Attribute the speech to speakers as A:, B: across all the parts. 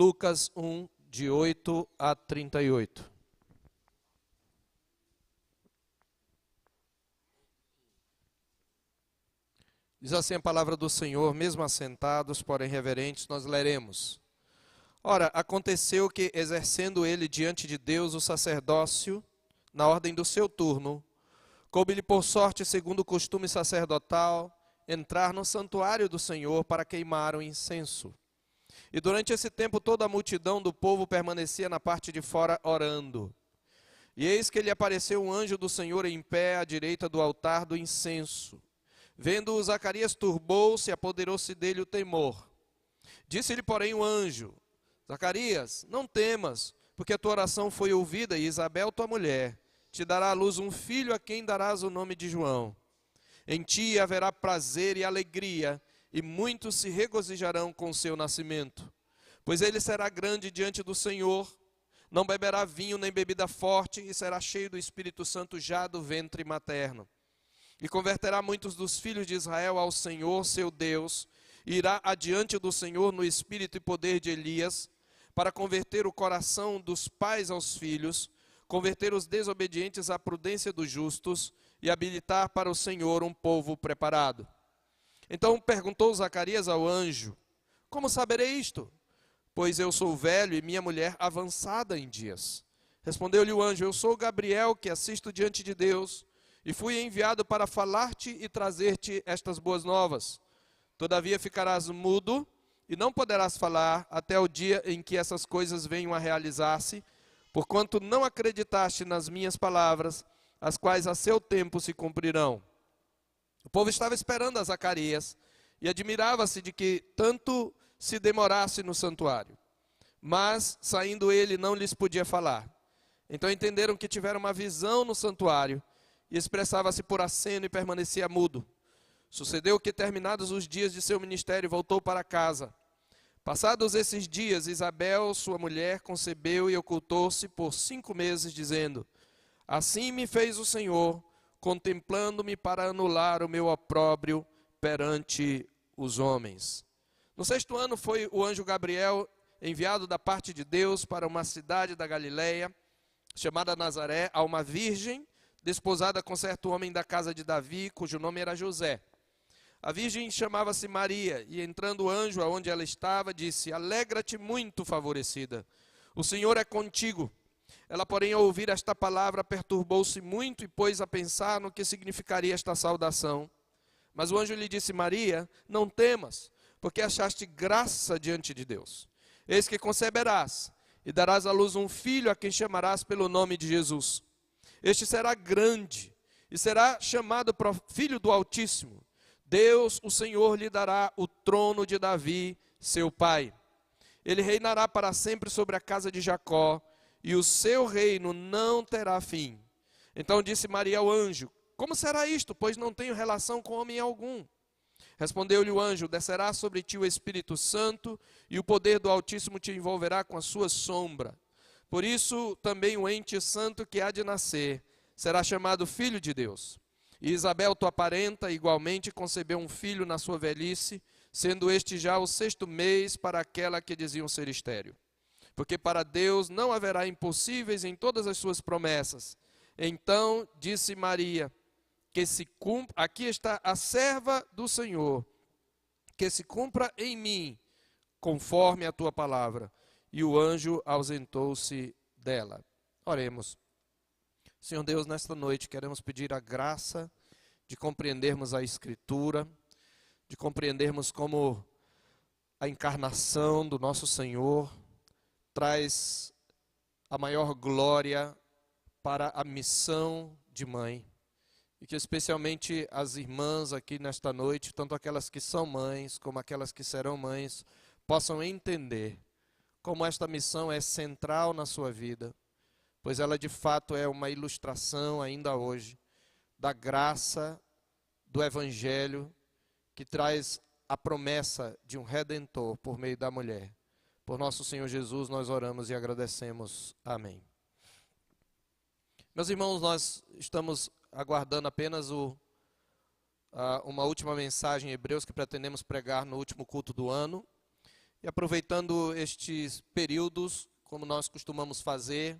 A: Lucas 1, de 8 a 38. Diz assim a palavra do Senhor, mesmo assentados, porém reverentes, nós leremos. Ora, aconteceu que, exercendo ele diante de Deus o sacerdócio, na ordem do seu turno, coube-lhe por sorte, segundo o costume sacerdotal, entrar no santuário do Senhor para queimar o incenso. E durante esse tempo toda a multidão do povo permanecia na parte de fora orando. E eis que lhe apareceu um anjo do Senhor em pé à direita do altar do incenso. Vendo-o, Zacarias turbou-se e apoderou-se dele o temor. Disse-lhe, porém, o anjo: Zacarias, não temas, porque a tua oração foi ouvida, e Isabel, tua mulher, te dará à luz um filho a quem darás o nome de João. Em ti haverá prazer e alegria, e muitos se regozijarão com o seu nascimento. Pois ele será grande diante do Senhor, não beberá vinho nem bebida forte, e será cheio do Espírito Santo já do ventre materno. E converterá muitos dos filhos de Israel ao Senhor, seu Deus, e irá adiante do Senhor no espírito e poder de Elias, para converter o coração dos pais aos filhos, converter os desobedientes à prudência dos justos, e habilitar para o Senhor um povo preparado. Então perguntou Zacarias ao anjo: Como saberei isto? Pois eu sou velho e minha mulher avançada em dias. Respondeu-lhe o anjo: Eu sou Gabriel, que assisto diante de Deus, e fui enviado para falar-te e trazer-te estas boas novas. Todavia ficarás mudo e não poderás falar até o dia em que essas coisas venham a realizar-se, porquanto não acreditaste nas minhas palavras, as quais a seu tempo se cumprirão. O povo estava esperando a Zacarias e admirava-se de que tanto se demorasse no santuário. Mas, saindo ele, não lhes podia falar. Então entenderam que tiveram uma visão no santuário, e expressava-se por aceno e permanecia mudo. Sucedeu que, terminados os dias de seu ministério, voltou para casa. Passados esses dias, Isabel, sua mulher, concebeu e ocultou-se por 5 meses, dizendo: Assim me fez o Senhor, contemplando-me para anular o meu opróbrio perante os homens. No 6º ano foi o anjo Gabriel enviado da parte de Deus para uma cidade da Galileia, chamada Nazaré, a uma virgem, desposada com certo homem da casa de Davi, cujo nome era José. A virgem chamava-se Maria, e entrando o anjo aonde ela estava, disse: Alegra-te muito, favorecida, o Senhor é contigo. Ela, porém, ao ouvir esta palavra, perturbou-se muito e pôs a pensar no que significaria esta saudação. Mas o anjo lhe disse: Maria, não temas, porque achaste graça diante de Deus. Eis que conceberás, e darás à luz um filho, a quem chamarás pelo nome de Jesus. Este será grande, e será chamado Filho do Altíssimo. Deus, o Senhor, lhe dará o trono de Davi, seu pai. Ele reinará para sempre sobre a casa de Jacó, e o seu reino não terá fim. Então disse Maria ao anjo: Como será isto, pois não tenho relação com homem algum? Respondeu-lhe o anjo: Descerá sobre ti o Espírito Santo, e o poder do Altíssimo te envolverá com a sua sombra. Por isso, também o ente santo que há de nascer será chamado Filho de Deus. E Isabel, tua parenta, igualmente concebeu um filho na sua velhice, sendo este já o 6º mês para aquela que diziam ser estéril. Porque para Deus não haverá impossíveis em todas as suas promessas. Então disse Maria: Que se cumpra, aqui está a serva do Senhor, que se cumpra em mim, conforme a tua palavra. E o anjo ausentou-se dela. Oremos. Senhor Deus, nesta noite queremos pedir a graça de compreendermos a Escritura, de compreendermos como a encarnação do nosso Senhor traz a maior glória para a missão de mãe. E que especialmente as irmãs aqui nesta noite, tanto aquelas que são mães como aquelas que serão mães, possam entender como esta missão é central na sua vida, pois ela de fato é uma ilustração ainda hoje da graça do Evangelho que traz a promessa de um Redentor por meio da mulher. Por nosso Senhor Jesus nós oramos e agradecemos. Amém. Meus irmãos, nós estamos aguardando apenas uma última mensagem em Hebreus que pretendemos pregar no último culto do ano. E aproveitando estes períodos, como nós costumamos fazer,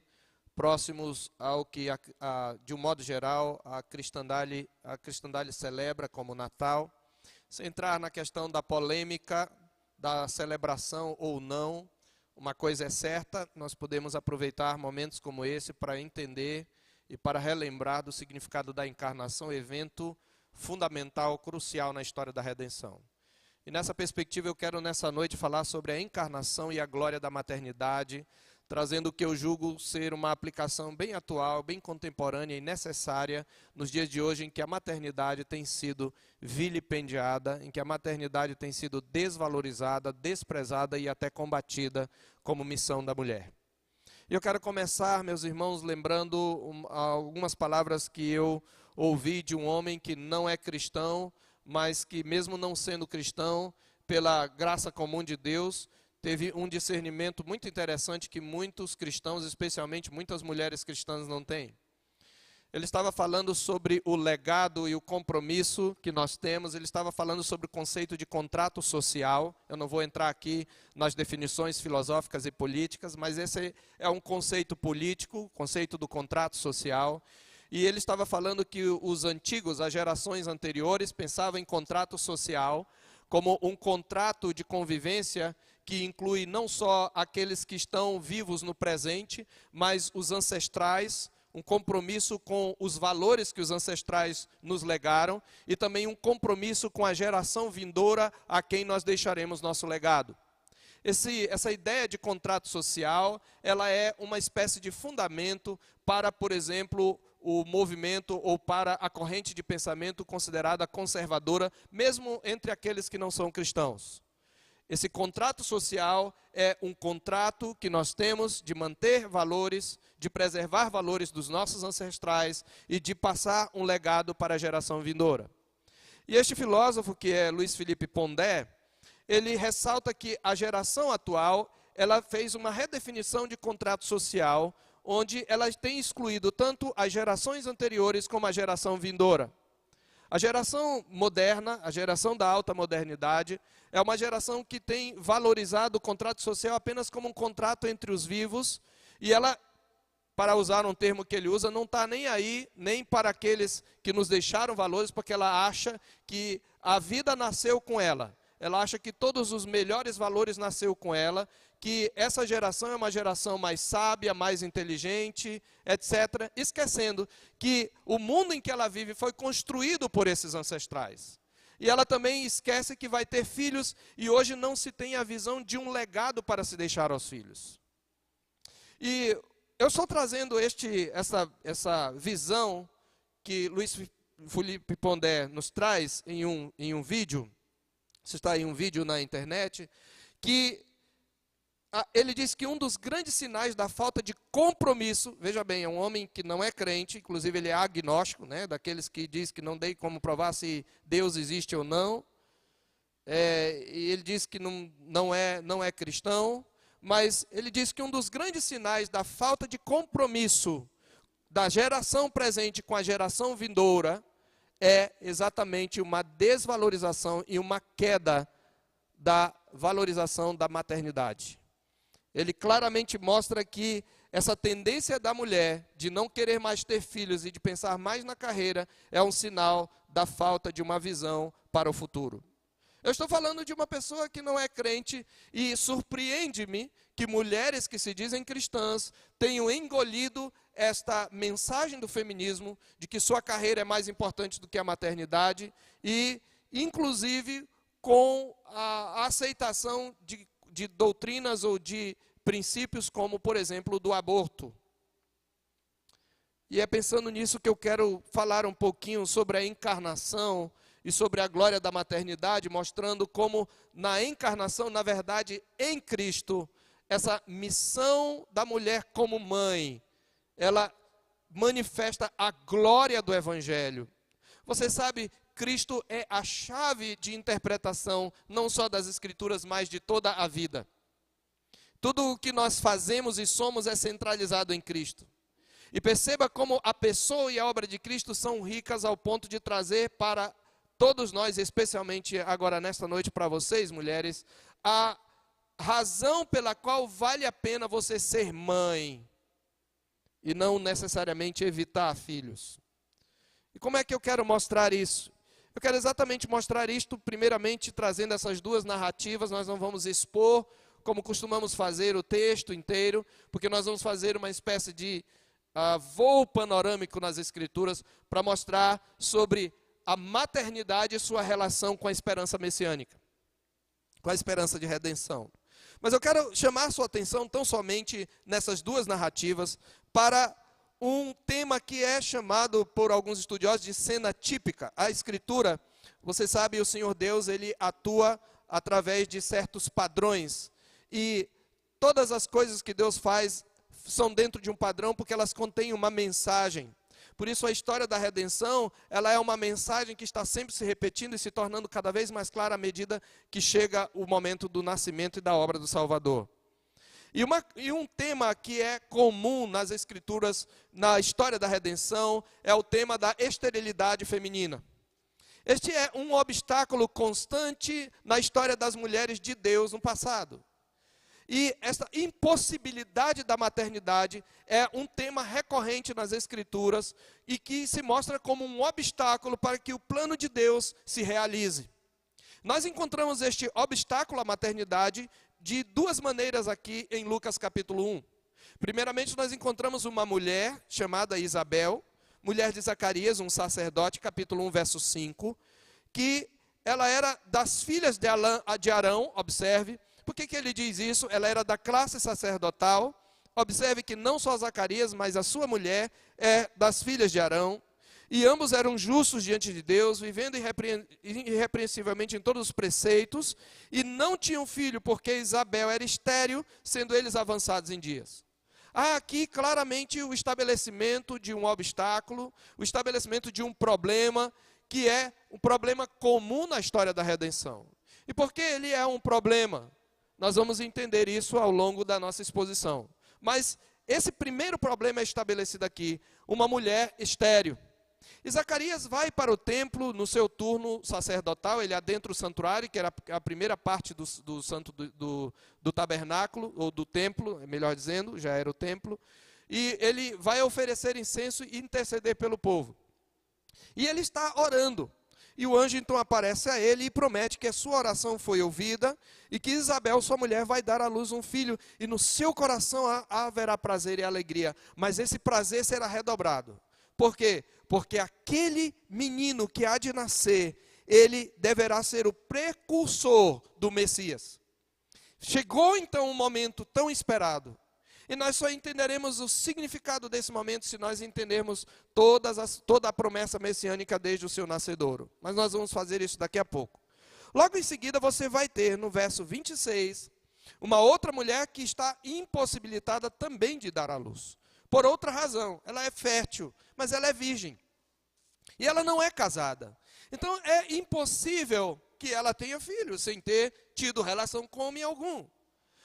A: próximos ao que, de um modo geral, a cristandade celebra como Natal, sem entrar na questão da polêmica, da celebração ou não, uma coisa é certa, nós podemos aproveitar momentos como esse para entender e para relembrar do significado da encarnação, evento fundamental, crucial na história da redenção. E nessa perspectiva eu quero nessa noite falar sobre a encarnação e a glória da maternidade, trazendo o que eu julgo ser uma aplicação bem atual, bem contemporânea e necessária nos dias de hoje em que a maternidade tem sido vilipendiada, em que a maternidade tem sido desvalorizada, desprezada e até combatida como missão da mulher. E eu quero começar, meus irmãos, lembrando algumas palavras que eu ouvi de um homem que não é cristão, mas que mesmo não sendo cristão, pela graça comum de Deus, teve um discernimento muito interessante que muitos cristãos, especialmente muitas mulheres cristãs, não têm. Ele estava falando sobre o legado e o compromisso que nós temos, ele estava falando sobre o conceito de contrato social. Eu não vou entrar aqui nas definições filosóficas e políticas, mas esse é um conceito político, o conceito do contrato social. E ele estava falando que os antigos, as gerações anteriores, pensavam em contrato social como um contrato de convivência que inclui não só aqueles que estão vivos no presente, mas os ancestrais, um compromisso com os valores que os ancestrais nos legaram e também um compromisso com a geração vindoura a quem nós deixaremos nosso legado. Essa ideia de contrato social, ela é uma espécie de fundamento para, por exemplo, o movimento ou para a corrente de pensamento considerada conservadora, mesmo entre aqueles que não são cristãos. Esse contrato social é um contrato que nós temos de manter valores, de preservar valores dos nossos ancestrais e de passar um legado para a geração vindoura. E este filósofo, que é Luiz Felipe Pondé, ele ressalta que a geração atual, ela fez uma redefinição de contrato social, onde ela tem excluído tanto as gerações anteriores como a geração vindoura. A geração moderna, a geração da alta modernidade, é uma geração que tem valorizado o contrato social apenas como um contrato entre os vivos, e ela, para usar um termo que ele usa, não está nem aí, nem para aqueles que nos deixaram valores, porque ela acha que a vida nasceu com ela. Ela acha que todos os melhores valores nasceu com ela, que essa geração é uma geração mais sábia, mais inteligente, etc. Esquecendo que o mundo em que ela vive foi construído por esses ancestrais. E ela também esquece que vai ter filhos e hoje não se tem a visão de um legado para se deixar aos filhos. E eu estou trazendo essa visão que Luiz Felipe Pondé nos traz em um vídeo. Isso está em um vídeo na internet, que ele diz que um dos grandes sinais da falta de compromisso, veja bem, é um homem que não é crente, inclusive ele é agnóstico, né, daqueles que diz que não tem como provar se Deus existe ou não, e ele diz que não é cristão, mas ele diz que um dos grandes sinais da falta de compromisso da geração presente com a geração vindoura é exatamente uma desvalorização e uma queda da valorização da maternidade. Ele claramente mostra que essa tendência da mulher de não querer mais ter filhos e de pensar mais na carreira é um sinal da falta de uma visão para o futuro. Eu estou falando de uma pessoa que não é crente e surpreende-me que mulheres que se dizem cristãs tenham engolido esta mensagem do feminismo, de que sua carreira é mais importante do que a maternidade e, inclusive, com a aceitação de doutrinas ou de princípios como, por exemplo, o do aborto. E é pensando nisso que eu quero falar um pouquinho sobre a encarnação e sobre a glória da maternidade, mostrando como na encarnação, na verdade, em Cristo, essa missão da mulher como mãe, ela manifesta a glória do Evangelho. Você sabe, Cristo é a chave de interpretação, não só das Escrituras, mas de toda a vida. Tudo o que nós fazemos e somos é centralizado em Cristo. E perceba como a pessoa e a obra de Cristo são ricas ao ponto de trazer para todos nós, especialmente agora nesta noite para vocês, mulheres, a razão pela qual vale a pena você ser mãe e não necessariamente evitar filhos. E como é que eu quero mostrar isso? Eu quero exatamente mostrar isto, primeiramente, trazendo essas duas narrativas. Nós não vamos expor, como costumamos fazer, o texto inteiro, porque nós vamos fazer uma espécie de voo panorâmico nas Escrituras para mostrar sobre a maternidade e sua relação com a esperança messiânica, com a esperança de redenção. Mas eu quero chamar a sua atenção tão somente nessas duas narrativas para um tema que é chamado por alguns estudiosos de cena típica. A Escritura, você sabe, o Senhor Deus, ele atua através de certos padrões. E todas as coisas que Deus faz são dentro de um padrão porque elas contêm uma mensagem. Por isso a história da redenção, ela é uma mensagem que está sempre se repetindo e se tornando cada vez mais clara à medida que chega o momento do nascimento e da obra do Salvador. E um tema que é comum nas Escrituras, na história da redenção, é o tema da esterilidade feminina. Este é um obstáculo constante na história das mulheres de Deus no passado. E essa impossibilidade da maternidade é um tema recorrente nas Escrituras e que se mostra como um obstáculo para que o plano de Deus se realize. Nós encontramos este obstáculo à maternidade de duas maneiras aqui em Lucas capítulo 1. Primeiramente, nós encontramos uma mulher chamada Isabel, mulher de Zacarias, um sacerdote, capítulo 1, verso 5, que ela era das filhas de Arão, observe. Por que ele diz isso? Ela era da classe sacerdotal. Observe que não só Zacarias, mas a sua mulher é das filhas de Arão. E ambos eram justos diante de Deus, vivendo irrepreensivelmente em todos os preceitos, e não tinham filho, porque Isabel era estéril, sendo eles avançados em dias. Há aqui claramente o estabelecimento de um obstáculo, o estabelecimento de um problema, que é um problema comum na história da redenção. E por que ele é um problema? Nós vamos entender isso ao longo da nossa exposição. Mas esse primeiro problema é estabelecido aqui, uma mulher estéril. E Zacarias vai para o templo no seu turno sacerdotal, ele adentra o santuário, que era a primeira parte do tabernáculo, ou do templo, melhor dizendo, já era o templo, e ele vai oferecer incenso e interceder pelo povo. E ele está orando, e o anjo então aparece a ele e promete que a sua oração foi ouvida, e que Isabel, sua mulher, vai dar à luz um filho, e no seu coração haverá prazer e alegria, mas esse prazer será redobrado. Por quê? Porque aquele menino que há de nascer, ele deverá ser o precursor do Messias. Chegou então um momento tão esperado. E nós só entenderemos o significado desse momento se nós entendermos toda a promessa messiânica desde o seu nascedouro. Mas nós vamos fazer isso daqui a pouco. Logo em seguida você vai ter no verso 26, uma outra mulher que está impossibilitada também de dar à luz. Por outra razão, ela é fértil, mas ela é virgem. E ela não é casada. Então é impossível que ela tenha filhos sem ter tido relação com homem algum.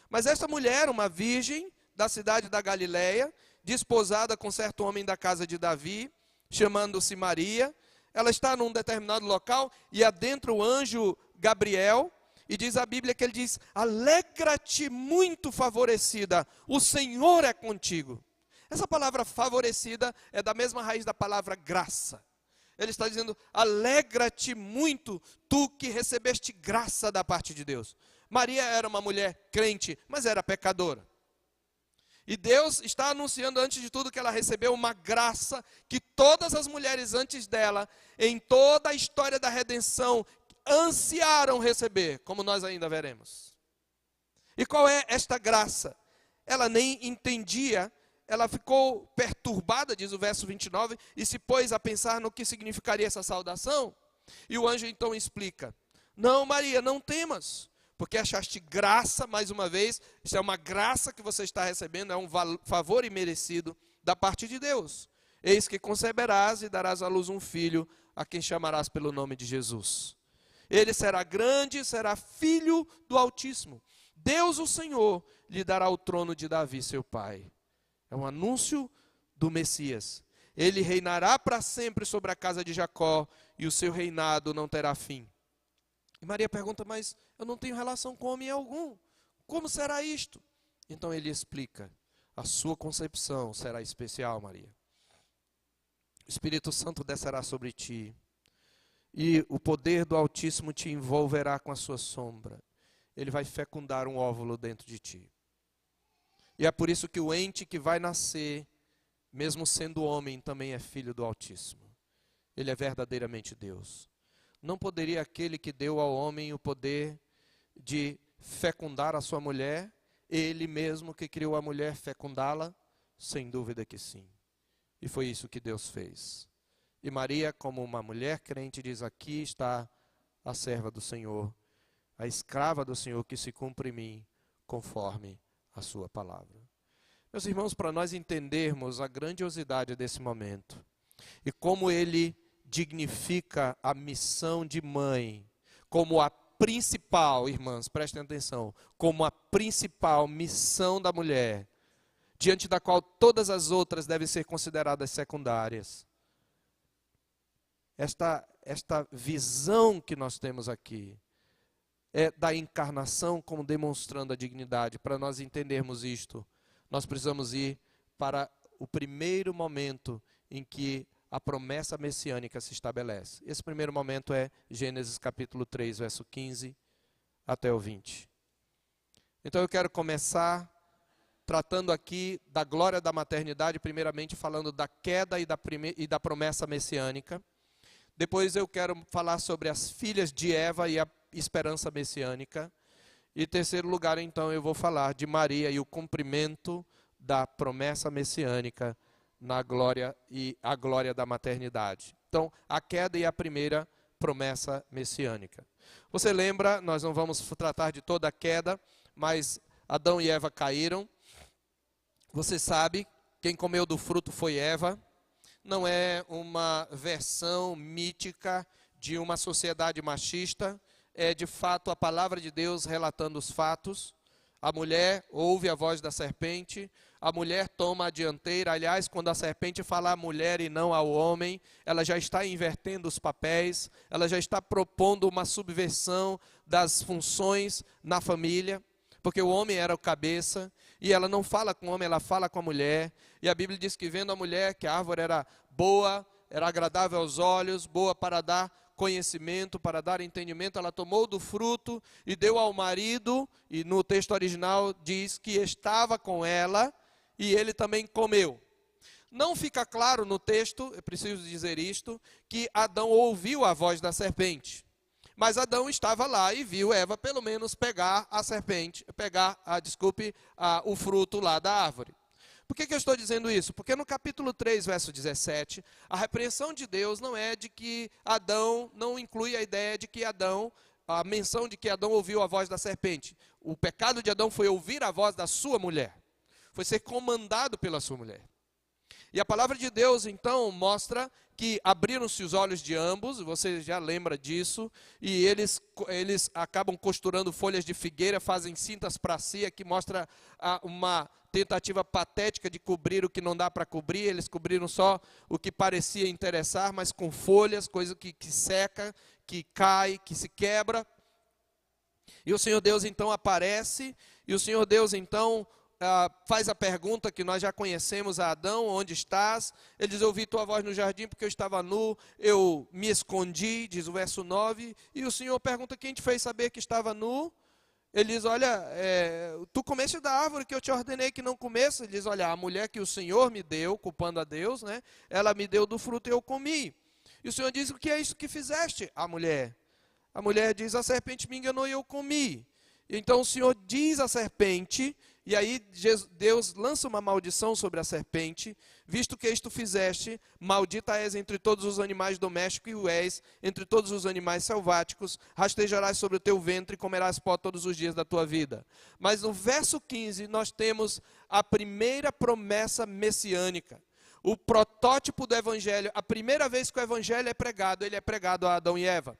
A: Mas essa mulher, uma virgem da cidade da Galileia, desposada com certo homem da casa de Davi, chamando-se Maria, ela está num determinado local e adentra o anjo Gabriel, e diz a Bíblia que ele diz: alegra-te muito favorecida, o Senhor é contigo. Essa palavra favorecida é da mesma raiz da palavra graça. Ele está dizendo: alegra-te muito, tu que recebeste graça da parte de Deus. Maria era uma mulher crente, mas era pecadora. E Deus está anunciando antes de tudo que ela recebeu uma graça que todas as mulheres antes dela, em toda a história da redenção, ansiaram receber, como nós ainda veremos. E qual é esta graça? Ela nem entendia. Ela ficou perturbada, diz o verso 29, e se pôs a pensar no que significaria essa saudação. E o anjo então explica: não, Maria, não temas, porque achaste graça, mais uma vez, isso é uma graça que você está recebendo, é um favor imerecido da parte de Deus. Eis que conceberás e darás à luz um filho, a quem chamarás pelo nome de Jesus. Ele será grande, será filho do Altíssimo. Deus, o Senhor, lhe dará o trono de Davi, seu pai. É um anúncio do Messias. Ele reinará para sempre sobre a casa de Jacó, e o seu reinado não terá fim. E Maria pergunta: mas eu não tenho relação com homem algum. Como será isto? Então ele explica: a sua concepção será especial, Maria. O Espírito Santo descerá sobre ti, e o poder do Altíssimo te envolverá com a sua sombra. Ele vai fecundar um óvulo dentro de ti. E é por isso que o ente que vai nascer, mesmo sendo homem, também é filho do Altíssimo. Ele é verdadeiramente Deus. Não poderia aquele que deu ao homem o poder de fecundar a sua mulher, ele mesmo que criou a mulher, fecundá-la? Sem dúvida que sim. E foi isso que Deus fez. E Maria, como uma mulher crente, diz: aqui está a serva do Senhor, a escrava do Senhor, que se cumpre em mim conforme a sua palavra. Meus irmãos, para nós entendermos a grandiosidade desse momento e como ele dignifica a missão de mãe como a principal, irmãs, prestem atenção, como a principal missão da mulher, diante da qual todas as outras devem ser consideradas secundárias. Esta visão que nós temos aqui é da encarnação como demonstrando a dignidade. Para nós entendermos isto, nós precisamos ir para o primeiro momento em que a promessa messiânica se estabelece. Esse primeiro momento é Gênesis capítulo 3, verso 15 até o 20. Então eu quero começar tratando aqui da glória da maternidade, primeiramente falando da queda e da promessa messiânica. Depois eu quero falar sobre as filhas de Eva e a esperança messiânica. E em terceiro lugar, então, eu vou falar de Maria e o cumprimento da promessa messiânica na glória e a glória da maternidade. Então, a queda e a primeira promessa messiânica. Você lembra, nós não vamos tratar de toda a queda, mas Adão e Eva caíram. Você sabe, quem comeu do fruto foi Eva. Não é uma versão mítica de uma sociedade machista, é de fato a palavra de Deus relatando os fatos. A mulher ouve a voz da serpente, a mulher toma a dianteira. Aliás, quando a serpente fala à mulher e não ao homem, ela já está invertendo os papéis, ela já está propondo uma subversão das funções na família, porque o homem era o cabeça, e ela não fala com o homem, ela fala com a mulher. E a Bíblia diz que vendo a mulher que a árvore era boa, era agradável aos olhos, boa para dar conhecimento, para dar entendimento, ela tomou do fruto e deu ao marido, e no texto original diz que estava com ela, e ele também comeu. Não fica claro no texto, eu preciso dizer isto, que Adão ouviu a voz da serpente. Mas Adão estava lá e viu Eva pelo menos pegar o fruto lá da árvore. Por que eu estou dizendo isso? Porque no capítulo 3, verso 17, a repreensão de Deus não é de que Adão, não inclui a ideia de que Adão, a menção de que Adão ouviu a voz da serpente. O pecado de Adão foi ouvir a voz da sua mulher. Foi ser comandado pela sua mulher. E a palavra de Deus, então, mostra que abriram-se os olhos de ambos, você já lembra disso, e eles acabam costurando folhas de figueira, fazem cintas para si, que mostra uma tentativa patética de cobrir o que não dá para cobrir. Eles cobriram só o que parecia interessar, mas com folhas, coisa que seca, que cai, que se quebra. E o Senhor Deus, então, aparece, e o Senhor Deus, então, faz a pergunta que nós já conhecemos a Adão: onde estás? Ele diz: ouvi tua voz no jardim porque eu estava nu, eu me escondi, diz o verso 9, e o Senhor pergunta: quem te fez saber que estava nu? Ele diz: olha, tu comeste da árvore que eu te ordenei que não comesse. Ele diz: olha, a mulher que o Senhor me deu, culpando a Deus, né, ela me deu do fruto e eu comi. E o Senhor diz: o que é isso que fizeste? A mulher diz: a serpente me enganou e eu comi. Então o Senhor diz à serpente, e aí Deus lança uma maldição sobre a serpente: visto que isto fizeste, maldita és entre todos os animais domésticos, e o és entre todos os animais selváticos, rastejarás sobre o teu ventre e comerás pó todos os dias da tua vida. Mas no verso 15 nós temos a primeira promessa messiânica, o protótipo do evangelho. A primeira vez que o evangelho é pregado, ele é pregado a Adão e Eva.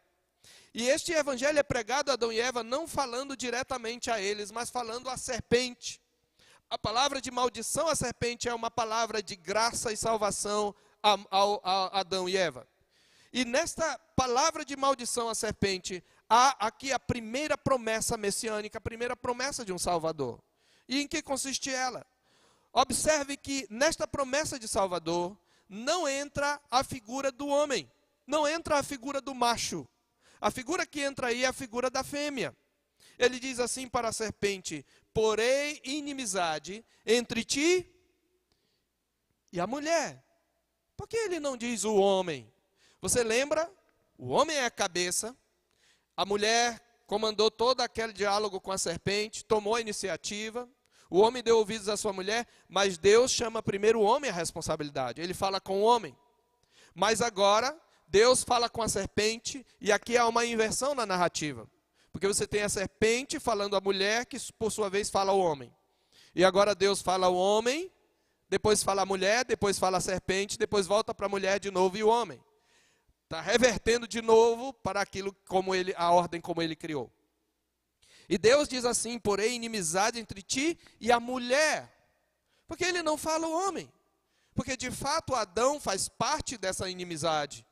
A: E este evangelho é pregado a Adão e Eva não falando diretamente a eles, mas falando à serpente. A palavra de maldição à serpente é uma palavra de graça e salvação a Adão e Eva. E nesta palavra de maldição à serpente, há aqui a primeira promessa messiânica, a primeira promessa de um Salvador. E em que consiste ela? Observe que nesta promessa de Salvador não entra a figura do homem, não entra a figura do macho. A figura que entra aí é a figura da fêmea. Ele diz assim para a serpente: porém inimizade entre ti e a mulher. Por que ele não diz o homem? Você lembra? O homem é a cabeça, a mulher comandou todo aquele diálogo com a serpente, tomou a iniciativa, o homem deu ouvidos à sua mulher, mas Deus chama primeiro o homem à responsabilidade, ele fala com o homem. Mas agora, Deus fala com a serpente, e aqui há uma inversão na narrativa. Porque você tem a serpente falando à mulher, que por sua vez fala ao homem. E agora Deus fala ao homem, depois fala à mulher, depois fala à serpente, depois volta para a mulher de novo e o homem. Está revertendo de novo para aquilo a ordem como ele criou. E Deus diz assim: porém inimizade entre ti e a mulher. Porque ele não fala o homem. Porque de fato Adão faz parte dessa inimizade.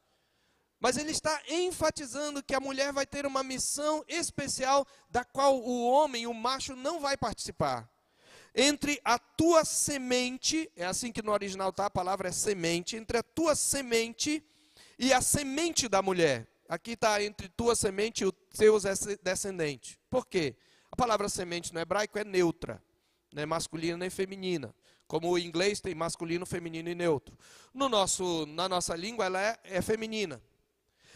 A: Mas ele está enfatizando que a mulher vai ter uma missão especial da qual o homem, o macho, não vai participar. Entre a tua semente, é assim que no original está, a palavra é semente, entre a tua semente e a semente da mulher. Aqui está entre tua semente e o teu descendente. Por quê? A palavra semente no hebraico é neutra, não é masculina nem feminina. Como o inglês tem masculino, feminino e neutro. Na nossa língua ela é feminina.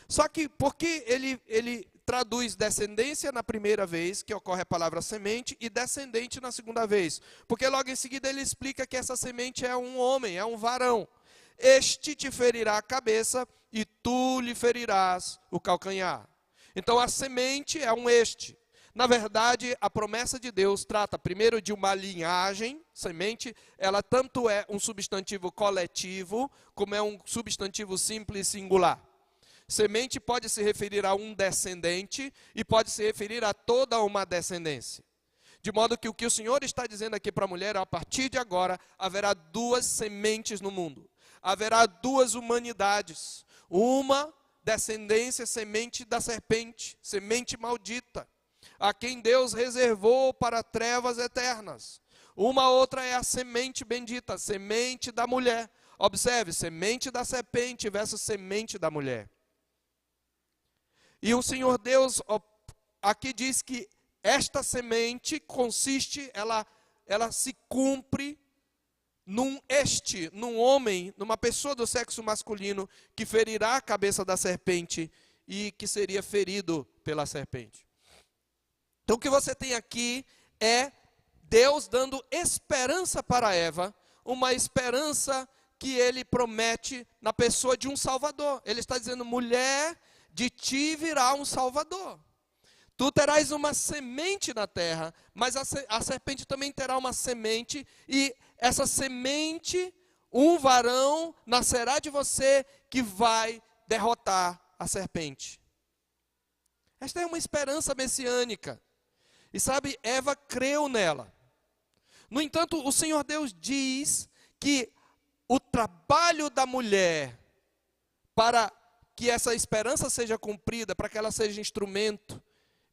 A: Só que porque ele traduz descendência na primeira vez, que ocorre a palavra semente, e descendente na segunda vez. Porque logo em seguida ele explica que essa semente é um homem, é um varão. Este te ferirá a cabeça e tu lhe ferirás o calcanhar. Então a semente é um este. Na verdade, a promessa de Deus trata primeiro de uma linhagem. Semente, ela tanto é um substantivo coletivo, como é um substantivo simples singular. Semente pode se referir a um descendente e pode se referir a toda uma descendência. De modo que o que o Senhor está dizendo aqui para a mulher, a partir de agora, haverá duas sementes no mundo. Haverá duas humanidades. Uma descendência, semente da serpente, semente maldita, a quem Deus reservou para trevas eternas. Uma outra é a semente bendita, semente da mulher. Observe, semente da serpente versus semente da mulher. E o Senhor Deus aqui diz que esta semente consiste, ela se cumpre num homem, numa pessoa do sexo masculino, que ferirá a cabeça da serpente e que seria ferido pela serpente. Então o que você tem aqui é Deus dando esperança para Eva, uma esperança que ele promete na pessoa de um Salvador. Ele está dizendo: mulher, de ti virá um Salvador. Tu terás uma semente na terra, mas a serpente também terá uma semente, e essa semente, um varão, nascerá de você que vai derrotar a serpente. Esta é uma esperança messiânica. E sabe, Eva creu nela. No entanto, o Senhor Deus diz que o trabalho da mulher para que essa esperança seja cumprida, para que ela seja instrumento,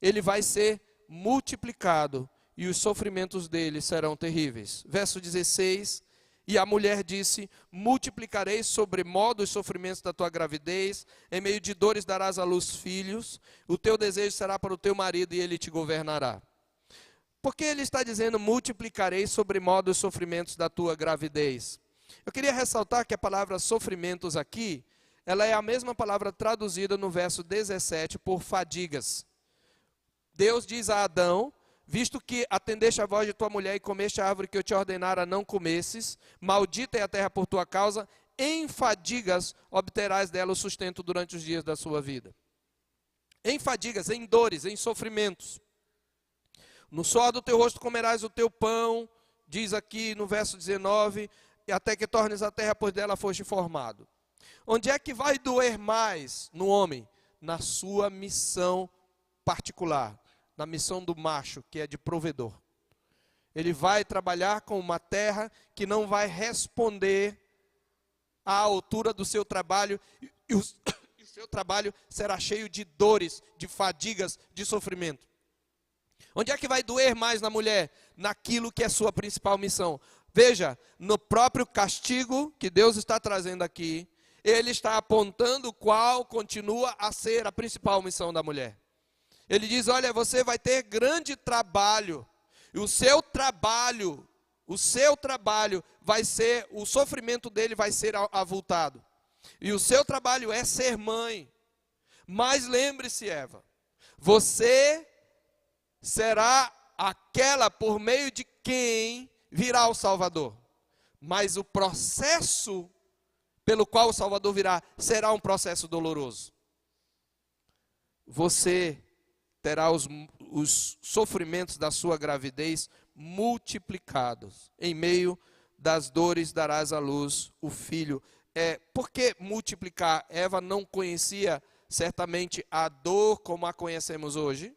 A: ele vai ser multiplicado e os sofrimentos dele serão terríveis. Verso 16, e a mulher disse: multiplicarei sobremodo os sofrimentos da tua gravidez, em meio de dores darás à luz filhos, o teu desejo será para o teu marido e ele te governará. Por que ele está dizendo multiplicarei sobremodo os sofrimentos da tua gravidez? Eu queria ressaltar que a palavra sofrimentos aqui, ela é a mesma palavra traduzida no verso 17 por fadigas. Deus diz a Adão: visto que atendeste a voz de tua mulher e comeste a árvore que eu te ordenara não comesses, maldita é a terra por tua causa, em fadigas obterás dela o sustento durante os dias da sua vida. Em fadigas, em dores, em sofrimentos. No suor do teu rosto comerás o teu pão, diz aqui no verso 19, até que tornes a terra, pois dela foste formado. Onde é que vai doer mais no homem? Na sua missão particular, na missão do macho, que é de provedor. Ele vai trabalhar com uma terra que não vai responder à altura do seu trabalho, e os seu trabalho será cheio de dores, de fadigas, de sofrimento. Onde é que vai doer mais na mulher? Naquilo que é sua principal missão. Veja, no próprio castigo que Deus está trazendo aqui, Ele está apontando qual continua a ser a principal missão da mulher. Ele diz, olha, você vai ter grande trabalho, e o seu trabalho vai ser, o sofrimento dele vai ser avultado. E o seu trabalho é ser mãe. Mas lembre-se, Eva, você será aquela por meio de quem virá o Salvador. Mas o processo pelo qual o Salvador virá será um processo doloroso. Você terá os sofrimentos da sua gravidez multiplicados. Em meio das dores darás à luz o filho. Por que multiplicar? Eva não conhecia certamente a dor como a conhecemos hoje,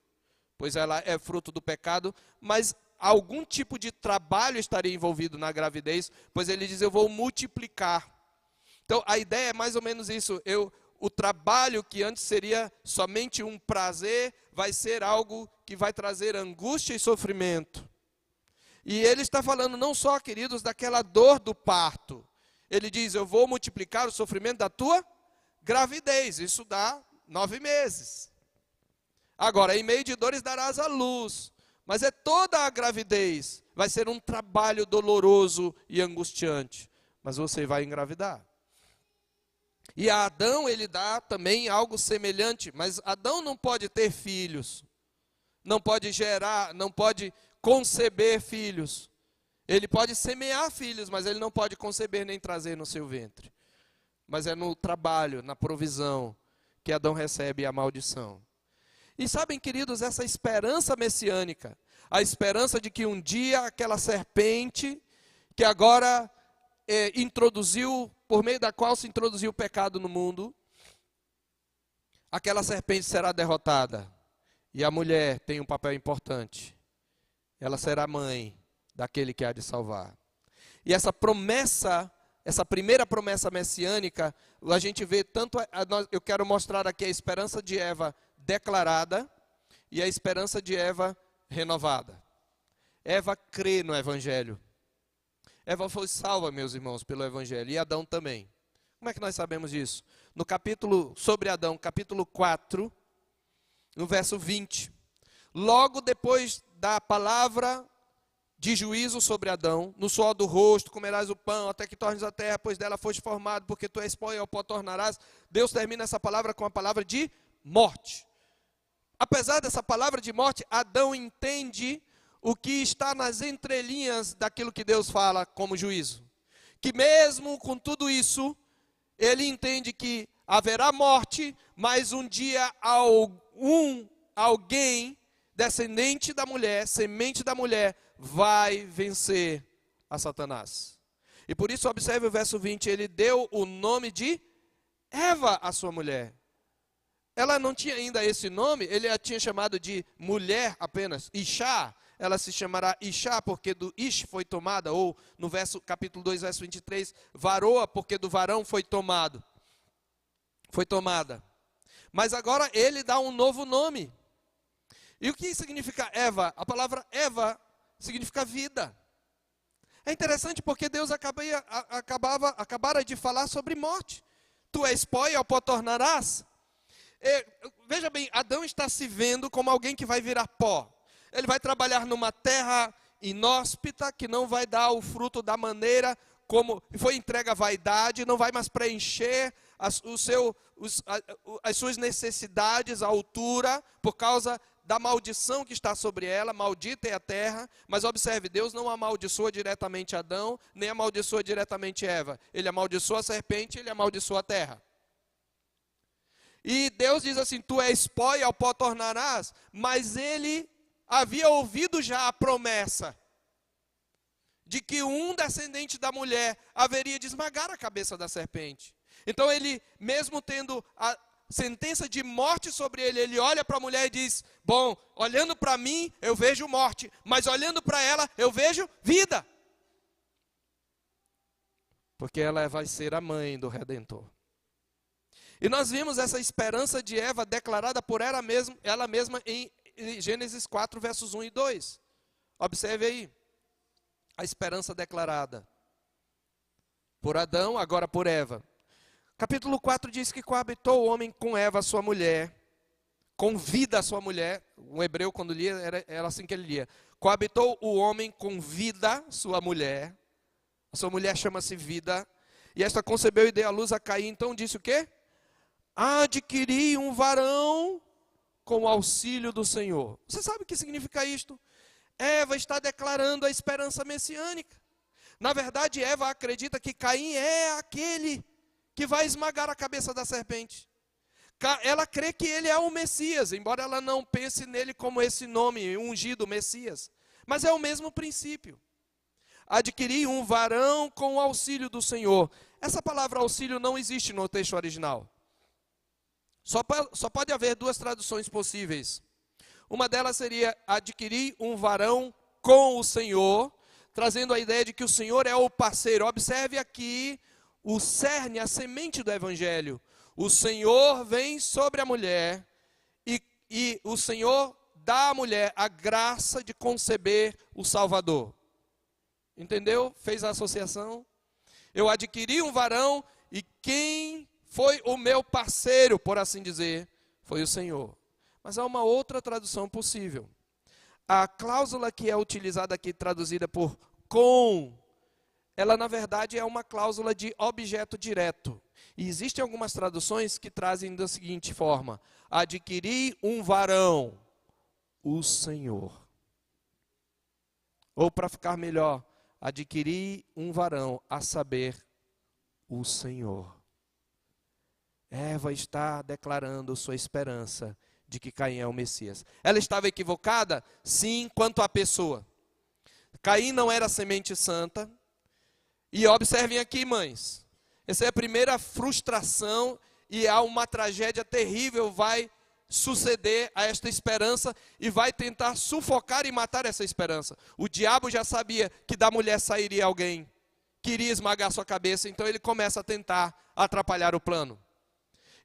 A: pois ela é fruto do pecado, mas algum tipo de trabalho estaria envolvido na gravidez, pois ele diz, eu vou multiplicar. Então a ideia é mais ou menos isso, o trabalho que antes seria somente um prazer, vai ser algo que vai trazer angústia e sofrimento. E ele está falando não só, queridos, daquela dor do parto. Ele diz, eu vou multiplicar o sofrimento da tua gravidez. Isso dá 9 meses. Agora, em meio de dores darás à luz. Mas toda a gravidez vai ser um trabalho doloroso e angustiante. Mas você vai engravidar. E a Adão, ele dá também algo semelhante, mas Adão não pode ter filhos, não pode gerar, não pode conceber filhos. Ele pode semear filhos, mas ele não pode conceber nem trazer no seu ventre. Mas é no trabalho, na provisão, que Adão recebe a maldição. E sabem, queridos, essa esperança messiânica, a esperança de que um dia aquela serpente, que agora introduziu, por meio da qual se introduziu o pecado no mundo, aquela serpente será derrotada. E a mulher tem um papel importante. Ela será mãe daquele que há de salvar. E essa promessa, essa primeira promessa messiânica, a gente vê tanto, eu quero mostrar aqui a esperança de Eva declarada e a esperança de Eva renovada. Eva crê no Evangelho. Eva foi salva, meus irmãos, pelo Evangelho, e Adão também. Como é que nós sabemos disso? No capítulo, sobre Adão, capítulo 4, no verso 20. Logo depois da palavra de juízo sobre Adão, no suor do rosto comerás o pão, até que tornes a terra, pois dela foste formado, porque tu és pó e ao pó tornarás. Deus termina essa palavra com a palavra de morte. Apesar dessa palavra de morte, Adão entende o que está nas entrelinhas daquilo que Deus fala como juízo. Que mesmo com tudo isso, ele entende que haverá morte, mas um dia alguém, descendente da mulher, semente da mulher, vai vencer a Satanás. E por isso, observe o verso 20, ele deu o nome de Eva à sua mulher. Ela não tinha ainda esse nome, ele a tinha chamado de mulher apenas, Ishá. Ela se chamará Ishá, porque do Ish foi tomada, ou no capítulo 2, verso 23, varoa, porque do varão foi tomada. Mas agora ele dá um novo nome. E o que significa Eva? A palavra Eva significa vida. É interessante porque Deus acabara de falar sobre morte. Tu és pó e ao pó tornarás. Veja bem, Adão está se vendo como alguém que vai virar pó. Ele vai trabalhar numa terra inóspita, que não vai dar o fruto da maneira como foi entregue à vaidade, não vai mais preencher as suas necessidades à altura, por causa da maldição que está sobre ela. Maldita é a terra. Mas observe, Deus não amaldiçoa diretamente Adão, nem amaldiçoa diretamente Eva. Ele amaldiçoa a serpente, ele amaldiçoa a terra. E Deus diz assim, tu és pó e ao pó tornarás, mas ele havia ouvido já a promessa de que um descendente da mulher haveria de esmagar a cabeça da serpente. Então ele, mesmo tendo a sentença de morte sobre ele, ele olha para a mulher e diz, bom, olhando para mim eu vejo morte, mas olhando para ela eu vejo vida. Porque ela vai ser a mãe do Redentor. E nós vimos essa esperança de Eva declarada por ela mesma em Gênesis 4, versos 1 e 2. Observe aí, a esperança declarada por Adão, agora por Eva. Capítulo 4 diz que coabitou o homem com Eva, sua mulher, com vida a sua mulher. O hebreu, quando lia, era assim que ele lia. Coabitou o homem com vida, sua mulher. A sua mulher chama-se vida. E esta concebeu e deu à luz a Caim. Então disse o quê? Adquiri um varão com o auxílio do Senhor. Você sabe o que significa isto? Eva está declarando a esperança messiânica. Na verdade, Eva acredita que Caim é aquele que vai esmagar a cabeça da serpente. Ela crê que ele é o Messias, embora ela não pense nele como esse nome, ungido, Messias. Mas é o mesmo princípio. Adquiri um varão com o auxílio do Senhor. Essa palavra auxílio não existe no texto original. Só pode haver duas traduções possíveis. Uma delas seria adquirir um varão com o Senhor, trazendo a ideia de que o Senhor é o parceiro. Observe aqui o cerne, a semente do Evangelho. O Senhor vem sobre a mulher e o Senhor dá à mulher a graça de conceber o Salvador. Entendeu? Fez a associação? Eu adquiri um varão e quem foi o meu parceiro, por assim dizer, foi o Senhor. Mas há uma outra tradução possível. A cláusula que é utilizada aqui, traduzida por com, ela na verdade é uma cláusula de objeto direto. E existem algumas traduções que trazem da seguinte forma: adquiri um varão, o Senhor. Ou para ficar melhor, adquiri um varão, a saber, o Senhor. Eva está declarando sua esperança de que Caim é o Messias. Ela estava equivocada? Sim, quanto à pessoa. Caim não era semente santa. E observem aqui, mães. Essa é a primeira frustração e há uma tragédia terrível vai suceder a esta esperança e vai tentar sufocar e matar essa esperança. O diabo já sabia que da mulher sairia alguém, queria esmagar sua cabeça, então ele começa a tentar atrapalhar o plano.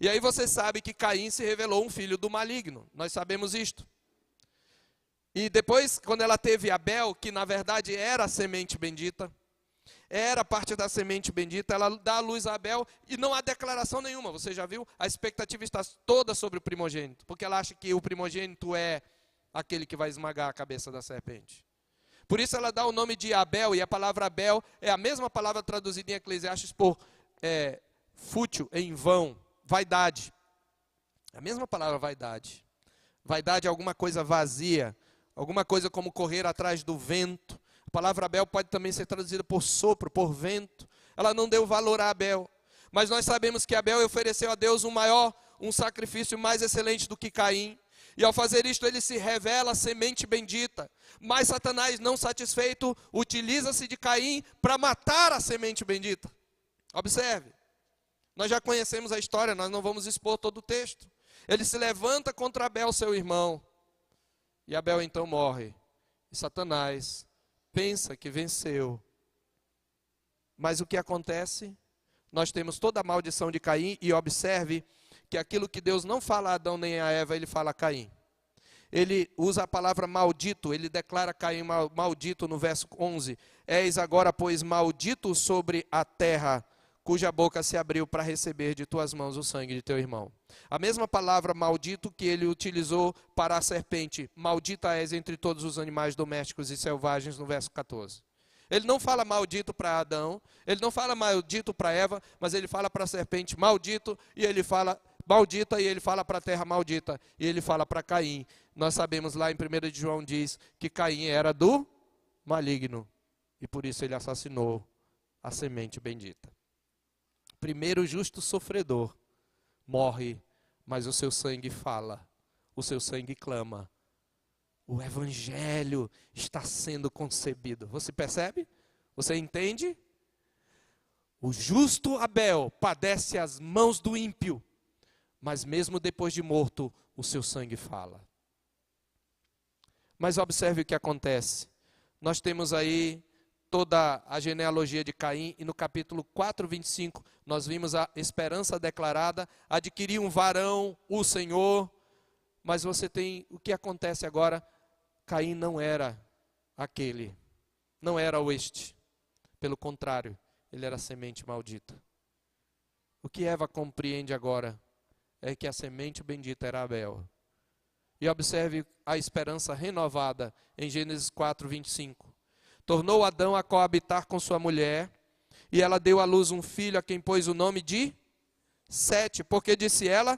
A: E aí você sabe que Caim se revelou um filho do maligno, nós sabemos isto. E depois, quando ela teve Abel, que na verdade era a semente bendita, era parte da semente bendita, ela dá à luz a Abel e não há declaração nenhuma, você já viu? A expectativa está toda sobre o primogênito, porque ela acha que o primogênito é aquele que vai esmagar a cabeça da serpente. Por isso ela dá o nome de Abel, e a palavra Abel é a mesma palavra traduzida em Eclesiastes por fútil, em vão, vaidade. A mesma palavra vaidade. Vaidade é alguma coisa vazia, alguma coisa como correr atrás do vento. A palavra Abel pode também ser traduzida por sopro, por vento. Ela não deu valor a Abel. Mas nós sabemos que Abel ofereceu a Deus um sacrifício mais excelente do que Caim. E ao fazer isto, ele se revela a semente bendita. Mas Satanás, não satisfeito, utiliza-se de Caim para matar a semente bendita. Observe. Nós já conhecemos a história, nós não vamos expor todo o texto. Ele se levanta contra Abel, seu irmão. E Abel então morre. E Satanás pensa que venceu. Mas o que acontece? Nós temos toda a maldição de Caim e observe que aquilo que Deus não fala a Adão nem a Eva, ele fala a Caim. Ele usa a palavra maldito, ele declara Caim maldito no verso 11. És agora, pois, maldito sobre a terra, cuja boca se abriu para receber de tuas mãos o sangue de teu irmão. A mesma palavra maldito que ele utilizou para a serpente, maldita és entre todos os animais domésticos e selvagens, no verso 14. Ele não fala maldito para Adão, ele não fala maldito para Eva, mas ele fala para a serpente maldito, e ele fala maldita, e ele fala para a terra maldita, e ele fala para Caim. Nós sabemos lá em 1 de João diz que Caim era do maligno, e por isso ele assassinou a semente bendita. Primeiro justo sofredor morre, mas o seu sangue fala, o seu sangue clama. O evangelho está sendo concebido. Você percebe? Você entende? O justo Abel padece às mãos do ímpio, mas mesmo depois de morto, o seu sangue fala. Mas observe o que acontece. Nós temos aí toda a genealogia de Caim, e no capítulo 4, 25, nós vimos a esperança declarada, adquirir um varão, o Senhor. Mas você tem, o que acontece agora? Caim não era aquele, não era este. Pelo contrário, ele era a semente maldita. O que Eva compreende agora é que a semente bendita era Abel. E observe a esperança renovada em Gênesis 4, 25. Tornou Adão a coabitar com sua mulher, e ela deu à luz um filho a quem pôs o nome de Sete, porque disse ela,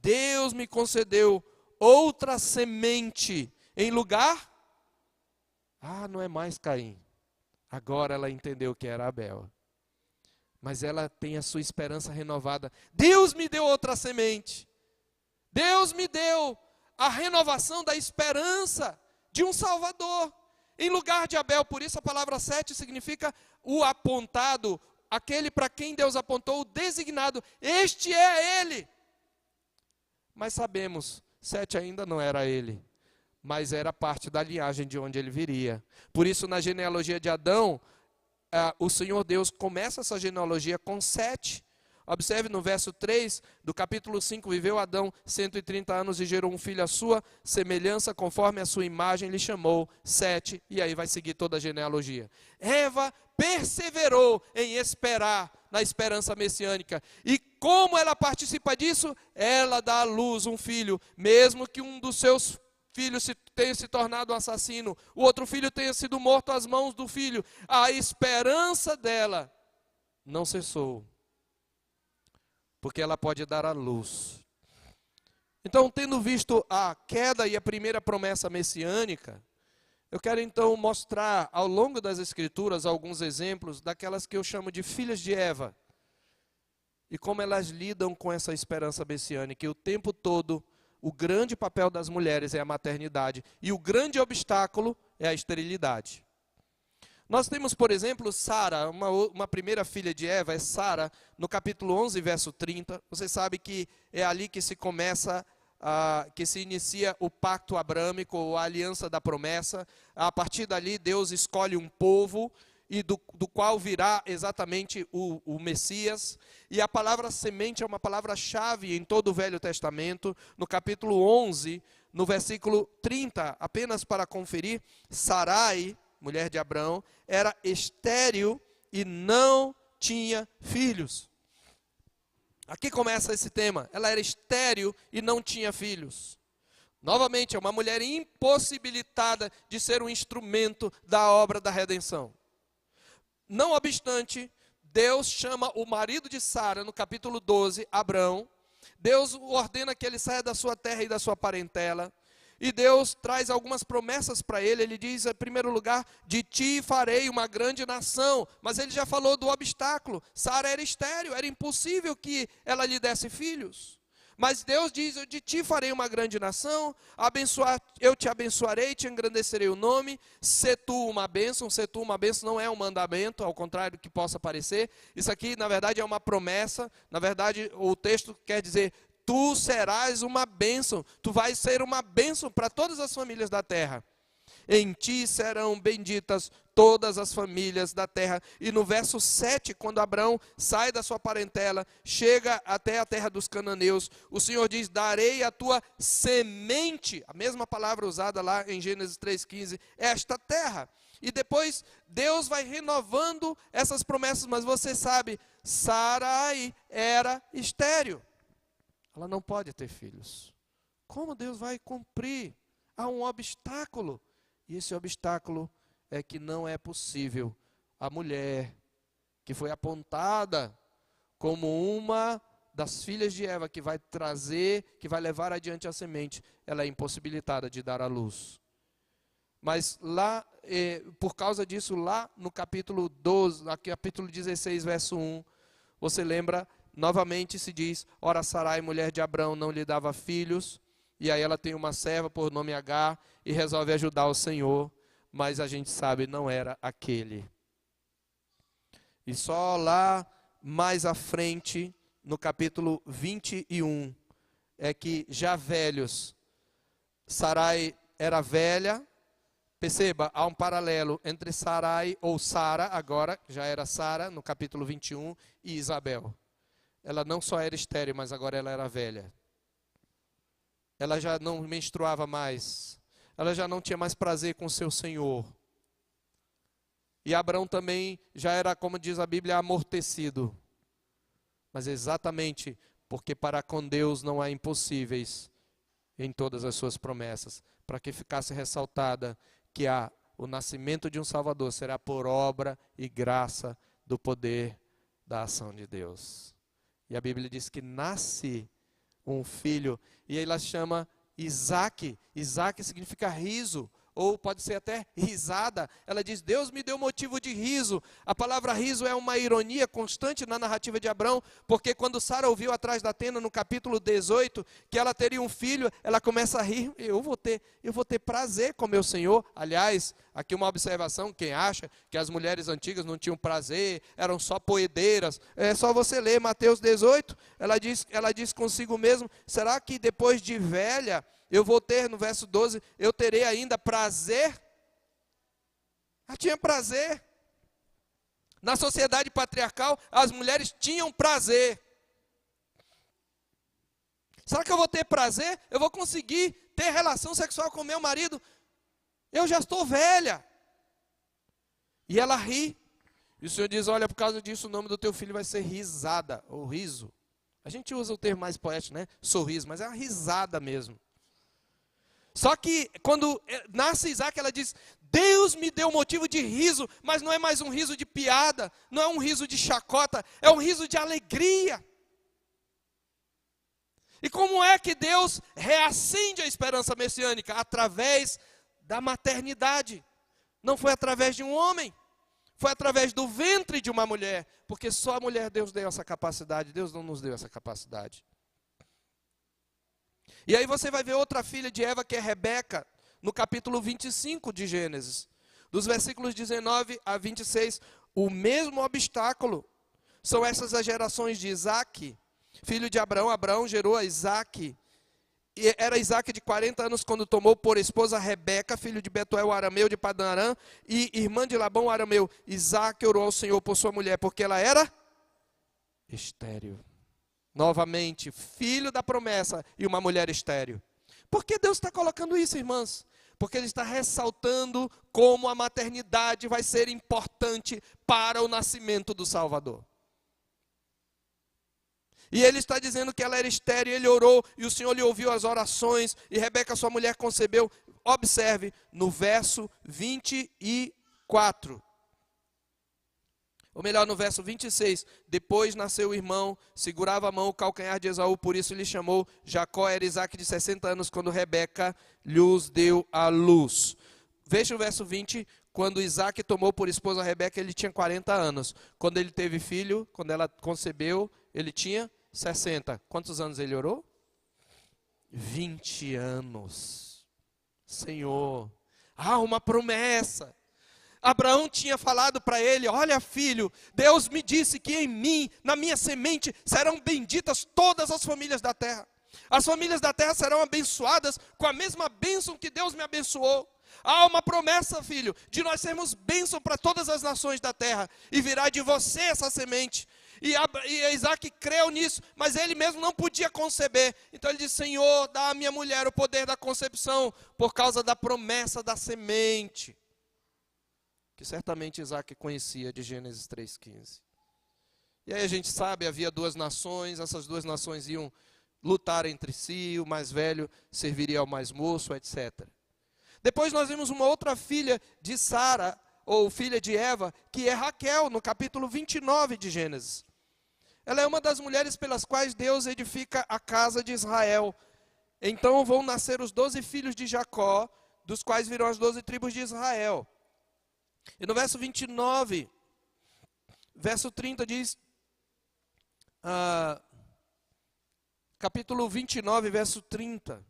A: Deus me concedeu outra semente em lugar... não é mais Caim. Agora ela entendeu que era Abel. Mas ela tem a sua esperança renovada. Deus me deu outra semente. Deus me deu a renovação da esperança de um Salvador. Em lugar de Abel, por isso a palavra Sete significa o apontado, aquele para quem Deus apontou, o designado. Este é ele. Mas sabemos, Sete ainda não era ele, mas era parte da linhagem de onde ele viria. Por isso, na genealogia de Adão, o Senhor Deus começa essa genealogia com Sete. Observe no verso 3 do capítulo 5, viveu Adão 130 anos e gerou um filho à sua semelhança, conforme a sua imagem, lhe chamou Sete, e aí vai seguir toda a genealogia. Eva perseverou em esperar, na esperança messiânica, e como ela participa disso? Ela dá à luz um filho, mesmo que um dos seus filhos tenha se tornado um assassino, o outro filho tenha sido morto às mãos do filho, a esperança dela não cessou. Porque ela pode dar à luz. Então, tendo visto a queda e a primeira promessa messiânica, eu quero então mostrar ao longo das Escrituras alguns exemplos daquelas que eu chamo de filhas de Eva. E como elas lidam com essa esperança messiânica. E o tempo todo, o grande papel das mulheres é a maternidade. E o grande obstáculo é a esterilidade. Nós temos, por exemplo, Sara, uma primeira filha de Eva, é Sara, no capítulo 11, verso 30. Você sabe que é ali que se começa, que se inicia o pacto abrâmico, a aliança da promessa. A partir dali, Deus escolhe um povo, e do qual virá exatamente o Messias. E a palavra semente é uma palavra-chave em todo o Velho Testamento. No capítulo 11, no versículo 30, apenas para conferir, Sarai, mulher de Abrão, era estéril e não tinha filhos. Aqui começa esse tema. Ela era estéril e não tinha filhos. Novamente, é uma mulher impossibilitada de ser um instrumento da obra da redenção. Não obstante, Deus chama o marido de Sara, no capítulo 12, Abrão. Deus ordena que ele saia da sua terra e da sua parentela. E Deus traz algumas promessas para ele. Ele diz, em primeiro lugar, de ti farei uma grande nação. Mas ele já falou do obstáculo. Sara era estéril, era impossível que ela lhe desse filhos. Mas Deus diz, de ti farei uma grande nação, eu te abençoarei, te engrandecerei o nome, se tu uma bênção não é um mandamento, ao contrário do que possa parecer. Isso aqui, na verdade, é uma promessa. Na verdade, o texto quer dizer, tu serás uma bênção, tu vais ser uma bênção para todas as famílias da terra. Em ti serão benditas todas as famílias da terra. E no verso 7, quando Abrão sai da sua parentela, chega até a terra dos cananeus, o Senhor diz, darei a tua semente, a mesma palavra usada lá em Gênesis 3,15, esta terra. E depois Deus vai renovando essas promessas, mas você sabe, Sarai era estéril. Ela não pode ter filhos. Como Deus vai cumprir? Há um obstáculo. E esse obstáculo é que não é possível a mulher que foi apontada como uma das filhas de Eva que vai trazer, que vai levar adiante a semente, ela é impossibilitada de dar à luz. Mas lá, por causa disso, lá no capítulo 12, capítulo 16, verso 1, você lembra, novamente se diz, ora Sarai, mulher de Abrão, não lhe dava filhos. E aí ela tem uma serva por nome Agar e resolve ajudar o Senhor, mas a gente sabe, não era aquele. E só lá mais à frente, no capítulo 21, é que já velhos, Sarai era velha, Perceba, há um paralelo entre Sarai, ou Sara, agora, já era Sara, no capítulo 21, e Isabel. Ela não só era estéril, mas agora ela era velha. Ela já não menstruava mais. Ela já não tinha mais prazer com o seu Senhor. E Abraão também já era, como diz a Bíblia, amortecido. Mas exatamente porque para com Deus não há impossíveis em todas as suas promessas. Para que ficasse ressaltada que o nascimento de um Salvador será por obra e graça do poder da ação de Deus. E a Bíblia diz que nasce um filho, e ela chama Isaque. Isaque significa riso, ou pode ser até risada. Ela diz, Deus me deu motivo de riso. A palavra riso é uma ironia constante na narrativa de Abraão, porque quando Sara ouviu atrás da tenda, no capítulo 18, que ela teria um filho, ela começa a rir, eu vou ter prazer com meu Senhor. Aliás, aqui uma observação, quem acha que as mulheres antigas não tinham prazer, eram só poedeiras, é só você ler Mateus 18, ela diz consigo mesmo, será que depois de velha, eu vou ter, no verso 12, eu terei ainda prazer? Ela tinha prazer. Na sociedade patriarcal, as mulheres tinham prazer. Será que eu vou ter prazer? Eu vou conseguir ter relação sexual com meu marido? Eu já estou velha. E ela ri. E o Senhor diz, olha, por causa disso o nome do teu filho vai ser risada, ou riso. A gente usa o termo mais poético, né? Sorriso, mas é uma risada mesmo. Só que quando nasce Isaac, ela diz, Deus me deu motivo de riso, mas não é mais um riso de piada, não é um riso de chacota, é um riso de alegria. E como é que Deus reacende a esperança messiânica? Através da maternidade. Não foi através de um homem, foi através do ventre de uma mulher, porque só a mulher Deus deu essa capacidade, Deus não nos deu essa capacidade. E aí você vai ver outra filha de Eva, que é Rebeca, no capítulo 25 de Gênesis. Dos versículos 19 a 26, o mesmo obstáculo. São essas as gerações de Isaque, filho de Abraão. Abraão gerou a Isaque. E era Isaque de 40 anos quando tomou por esposa Rebeca, filho de Betuel, o arameu de Padã Arã, e irmã de Labão, o arameu. Isaque orou ao Senhor por sua mulher, porque ela era estéril. Novamente, filho da promessa e uma mulher estéril. Por que Deus está colocando isso, irmãs? Porque Ele está ressaltando como a maternidade vai ser importante para o nascimento do Salvador. E Ele está dizendo que ela era estéril, Ele orou, e o Senhor lhe ouviu as orações, e Rebeca, sua mulher, concebeu. Observe, no verso 24. Ou melhor, no verso 26, depois nasceu o irmão, segurava a mão o calcanhar de Esaú, por isso lhe chamou Jacó. Era Isaque de 60 anos, quando Rebeca lhes deu a luz. Veja o verso 20, quando Isaque tomou por esposa a Rebeca, ele tinha 40 anos. Quando ele teve filho, quando ela concebeu, ele tinha 60. Quantos anos ele orou? 20 anos. Senhor, há uma promessa. Abraão tinha falado para ele, olha filho, Deus me disse que em mim, na minha semente, serão benditas todas as famílias da terra. As famílias da terra serão abençoadas com a mesma bênção que Deus me abençoou. Há uma promessa, filho, de nós sermos bênção para todas as nações da terra, e virá de você essa semente. E Isaac creu nisso, mas ele mesmo não podia conceber. Então ele disse, Senhor, dá à minha mulher o poder da concepção, por causa da promessa da semente. Que certamente Isaac conhecia de Gênesis 3,15. E aí a gente sabe, havia duas nações, essas duas nações iam lutar entre si, o mais velho serviria ao mais moço, etc. Depois nós vimos uma outra filha de Sara, ou filha de Eva, que é Raquel, no capítulo 29 de Gênesis. Ela é uma das mulheres pelas quais Deus edifica a casa de Israel. Então vão nascer os 12 filhos de Jacó, dos quais virão as 12 tribos de Israel. E no verso 29, verso 30 diz, capítulo 29, verso 30.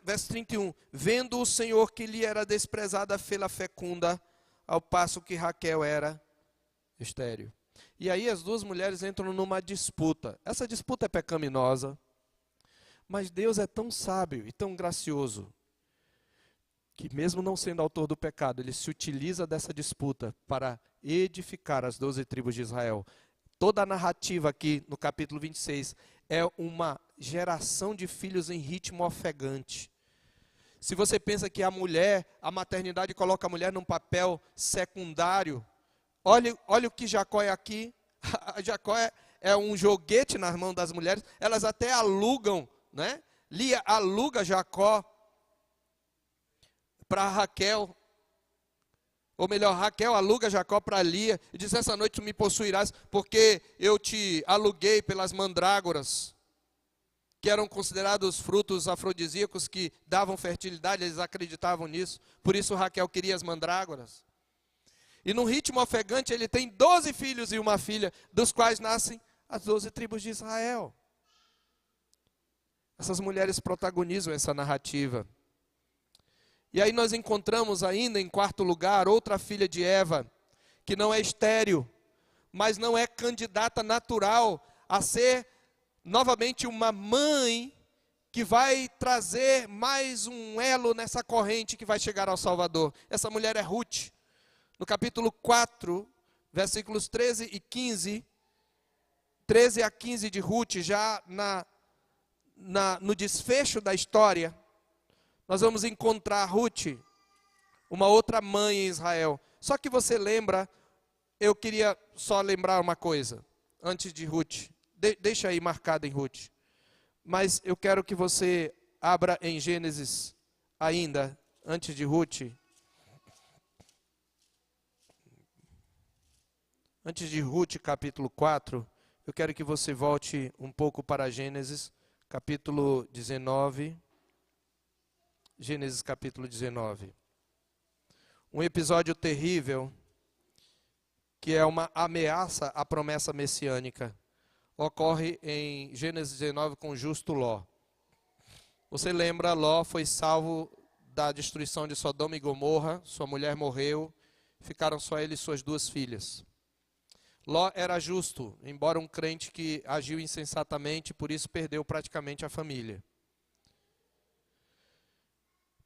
A: Verso 31, vendo o Senhor que lhe era desprezada a fê-la fecunda, ao passo que Raquel era estéril. E aí as duas mulheres entram numa disputa. Essa disputa é pecaminosa, Mas Deus é tão sábio e tão gracioso, que mesmo não sendo autor do pecado, ele se utiliza dessa disputa para edificar as 12 tribos de Israel. Toda a narrativa aqui no capítulo 26 é uma geração de filhos em ritmo ofegante. Se você pensa que a maternidade coloca a mulher num papel secundário, olha o que Jacó é aqui. Jacó é um joguete nas mãos das mulheres, elas até alugam, né? Lia aluga Jacó para Raquel, ou melhor, Raquel aluga Jacó para Lia, e diz: essa noite tu me possuirás, porque eu te aluguei pelas mandrágoras, que eram considerados frutos afrodisíacos que davam fertilidade, eles acreditavam nisso, por isso Raquel queria as mandrágoras. E num ritmo ofegante ele tem 12 filhos e uma filha, dos quais nascem as 12 tribos de Israel. Essas mulheres protagonizam essa narrativa. E aí nós encontramos ainda, em quarto lugar, outra filha de Eva, que não é estéril, mas não é candidata natural a ser novamente uma mãe que vai trazer mais um elo nessa corrente que vai chegar ao Salvador. Essa mulher é Ruth. No capítulo 4, versículos 13 e 15, 13 a 15 de Ruth, já no desfecho da história, nós vamos encontrar Ruth, uma outra mãe em Israel. Só que você lembra, eu queria só lembrar uma coisa, antes de Ruth. Deixa aí marcado em Ruth. Mas eu quero que você abra em Gênesis ainda, antes de Ruth. Antes de Ruth, capítulo 4, eu quero que você volte um pouco para Gênesis, capítulo 19. Gênesis capítulo 19. Um episódio terrível, que é uma ameaça à promessa messiânica, ocorre em Gênesis 19 com o justo Ló. Você lembra, Ló foi salvo da destruição de Sodoma e Gomorra, sua mulher morreu, ficaram só ele e suas 2 filhas. Ló era justo, embora um crente que agiu insensatamente, por isso perdeu praticamente a família.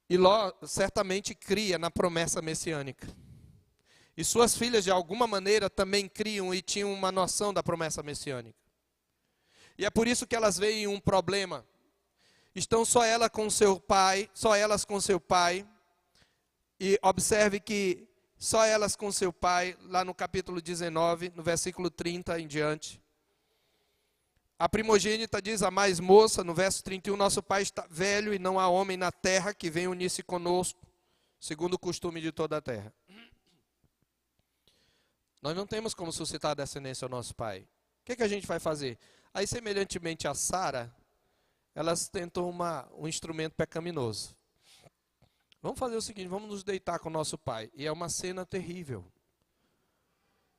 A: E Ló certamente cria na promessa messiânica. E suas filhas, de alguma maneira, também criam e tinham uma noção da promessa messiânica. E é por isso que elas veem um problema. Estão só elas com seu pai, e observe que só elas com seu pai, lá no capítulo 19, no versículo 30 em diante. A primogênita diz a mais moça, no verso 31, nosso pai está velho e não há homem na terra que venha unir-se conosco, segundo o costume de toda a terra. Nós não temos como suscitar a descendência ao nosso pai. O que a gente vai fazer? Aí, semelhantemente a Sara, elas tentam um instrumento pecaminoso. Vamos fazer o seguinte, vamos nos deitar com o nosso pai. E é uma cena terrível.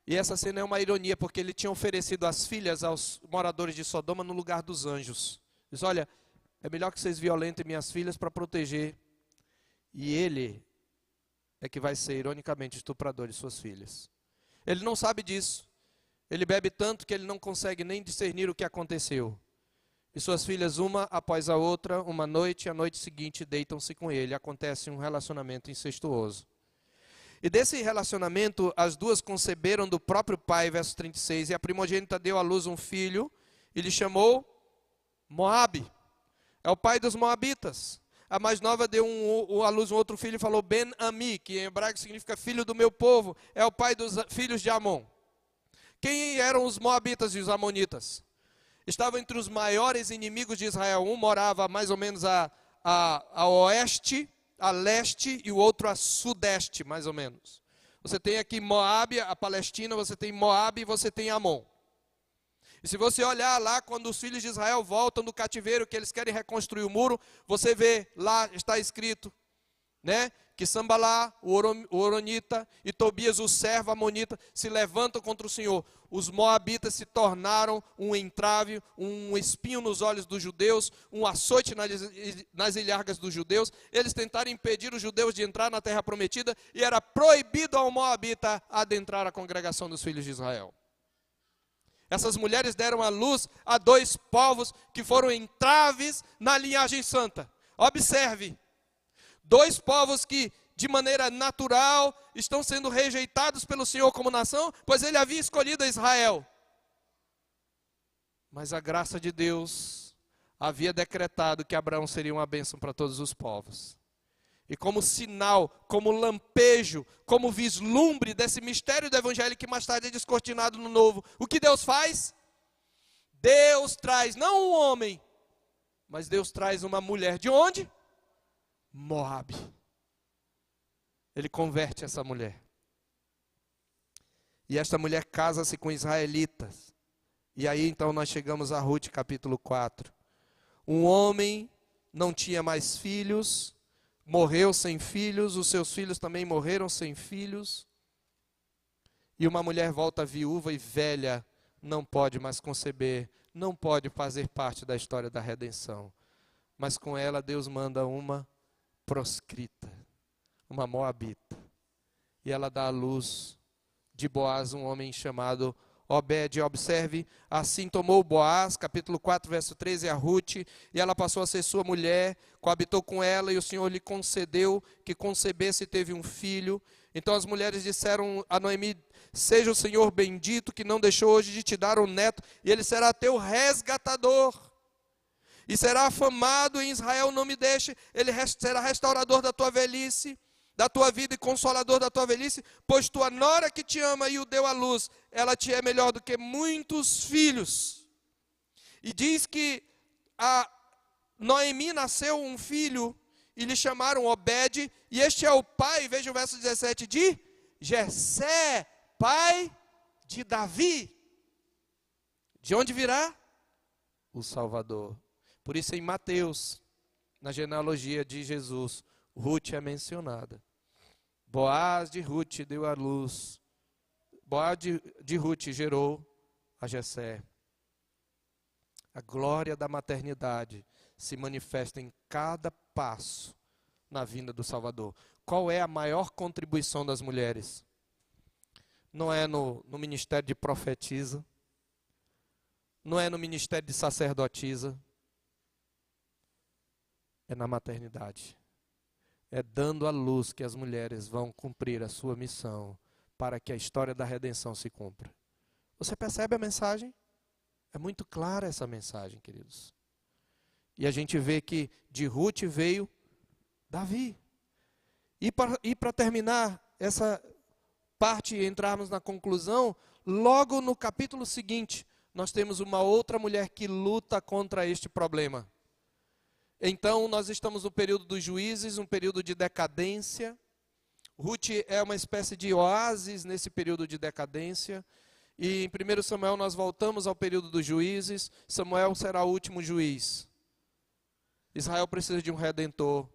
A: E essa cena é uma ironia, porque ele tinha oferecido as filhas aos moradores de Sodoma no lugar dos anjos. Diz: olha, é melhor que vocês violentem minhas filhas para proteger. E ele é que vai ser, ironicamente, estuprador de suas filhas. Ele não sabe disso. Ele bebe tanto que ele não consegue nem discernir o que aconteceu. E suas filhas, uma após a outra, uma noite e a noite seguinte, deitam-se com ele. Acontece um relacionamento incestuoso. E desse relacionamento, as 2 conceberam do próprio pai, verso 36, e a primogênita deu à luz um filho, e lhe chamou Moabe. É o pai dos moabitas. A mais nova deu à luz um outro filho e falou Ben-Ami, que em hebraico significa filho do meu povo. É o pai dos filhos de Amon. Quem eram os moabitas e os amonitas? Estavam entre os maiores inimigos de Israel. Um morava mais ou menos a oeste, a leste, e o outro a sudeste, mais ou menos. Você tem aqui Moabe, a Palestina, você tem Moabe e você tem Amon. E se você olhar lá, quando os filhos de Israel voltam do cativeiro, que eles querem reconstruir o muro, você vê, lá está escrito, né, que Sambalá, o Horonita, e Tobias, o servo amonita, se levantam contra o Senhor. Os moabitas se tornaram um entrave, um espinho nos olhos dos judeus, um açoite nas ilhargas dos judeus. Eles tentaram impedir os judeus de entrar na terra prometida, e era proibido ao moabita adentrar a congregação dos filhos de Israel. Essas mulheres deram à luz a 2 povos que foram entraves na linhagem santa. Observe, 2 povos que de maneira natural estão sendo rejeitados pelo Senhor como nação, pois ele havia escolhido Israel. Mas a graça de Deus havia decretado que Abraão seria uma bênção para todos os povos. E como sinal, como lampejo, como vislumbre desse mistério do evangelho que mais tarde é descortinado no Novo, o que Deus faz? Deus traz não um homem, mas Deus traz uma mulher. De onde? Moabe. Ele converte essa mulher. E esta mulher casa-se com israelitas. E aí então nós chegamos a Rute capítulo 4. Um homem não tinha mais filhos, morreu sem filhos, os seus filhos também morreram sem filhos. E uma mulher volta viúva e velha, não pode mais conceber, não pode fazer parte da história da redenção. Mas com ela Deus manda uma proscrita, uma moabita. E ela dá à luz de Boaz um homem chamado Obed. Observe, assim tomou Boaz, capítulo 4, verso 13, a Rute, e ela passou a ser sua mulher, coabitou com ela, e o Senhor lhe concedeu que concebesse e teve um filho. Então as mulheres disseram a Noemi: seja o Senhor bendito, que não deixou hoje de te dar um neto, e ele será teu resgatador. E será afamado em Israel, não me deixe, ele será restaurador da tua velhice, da tua vida e consolador da tua velhice, pois tua nora que te ama e o deu à luz, ela te é melhor do que muitos filhos. E diz que a Noemi nasceu um filho e lhe chamaram Obed, e este é o pai, veja o verso 17, de Jessé, pai de Davi. De onde virá? O Salvador. Por isso em Mateus, na genealogia de Jesus, Rute é mencionada. Boaz de Rute deu à luz. Boaz de Rute gerou a Jessé. A glória da maternidade se manifesta em cada passo na vinda do Salvador. Qual é a maior contribuição das mulheres? Não é no ministério de profetisa, não é no ministério de sacerdotisa, é na maternidade. É dando à luz que as mulheres vão cumprir a sua missão para que a história da redenção se cumpra. Você percebe a mensagem? É muito clara essa mensagem, queridos. E a gente vê que de Rute veio Davi. E para terminar essa parte e entrarmos na conclusão, logo no capítulo seguinte, nós temos uma outra mulher que luta contra este problema. Então, nós estamos no período dos juízes, um período de decadência. Rute é uma espécie de oásis nesse período de decadência. E em 1 Samuel nós voltamos ao período dos juízes. Samuel será o último juiz. Israel precisa de um redentor.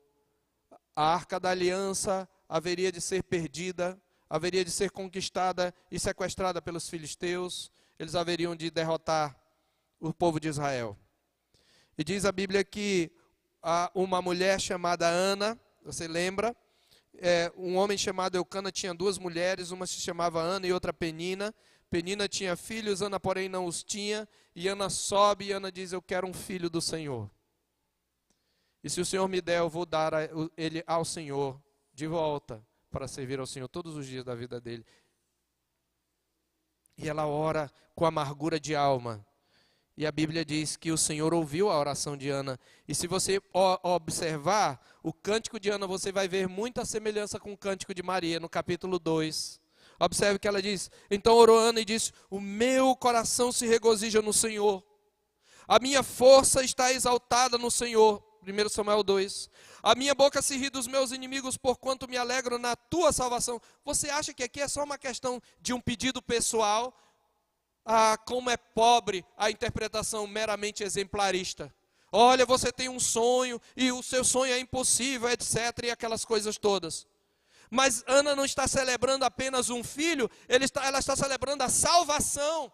A: A arca da aliança haveria de ser perdida, haveria de ser conquistada e sequestrada pelos filisteus. Eles haveriam de derrotar o povo de Israel. E diz a Bíblia que uma mulher chamada Ana, você lembra? Um homem chamado Eucana tinha 2 mulheres, uma se chamava Ana e outra Penina. Penina tinha filhos, Ana porém não os tinha. E Ana sobe e Ana diz: eu quero um filho do Senhor. E se o Senhor me der, eu vou dar ele ao Senhor de volta para servir ao Senhor todos os dias da vida dele. E ela ora com amargura de alma. E a Bíblia diz que o Senhor ouviu a oração de Ana. E se você observar o cântico de Ana, você vai ver muita semelhança com o cântico de Maria, no capítulo 2. Observe que ela diz: então orou Ana e disse: o meu coração se regozija no Senhor. A minha força está exaltada no Senhor. 1 Samuel 2. A minha boca se ri dos meus inimigos, porquanto me alegro na tua salvação. Você acha que aqui é só uma questão de um pedido pessoal? Como é pobre a interpretação meramente exemplarista. Olha, você tem um sonho e o seu sonho é impossível, etc. E aquelas coisas todas. Mas Ana não está celebrando apenas um filho, ela está celebrando a salvação.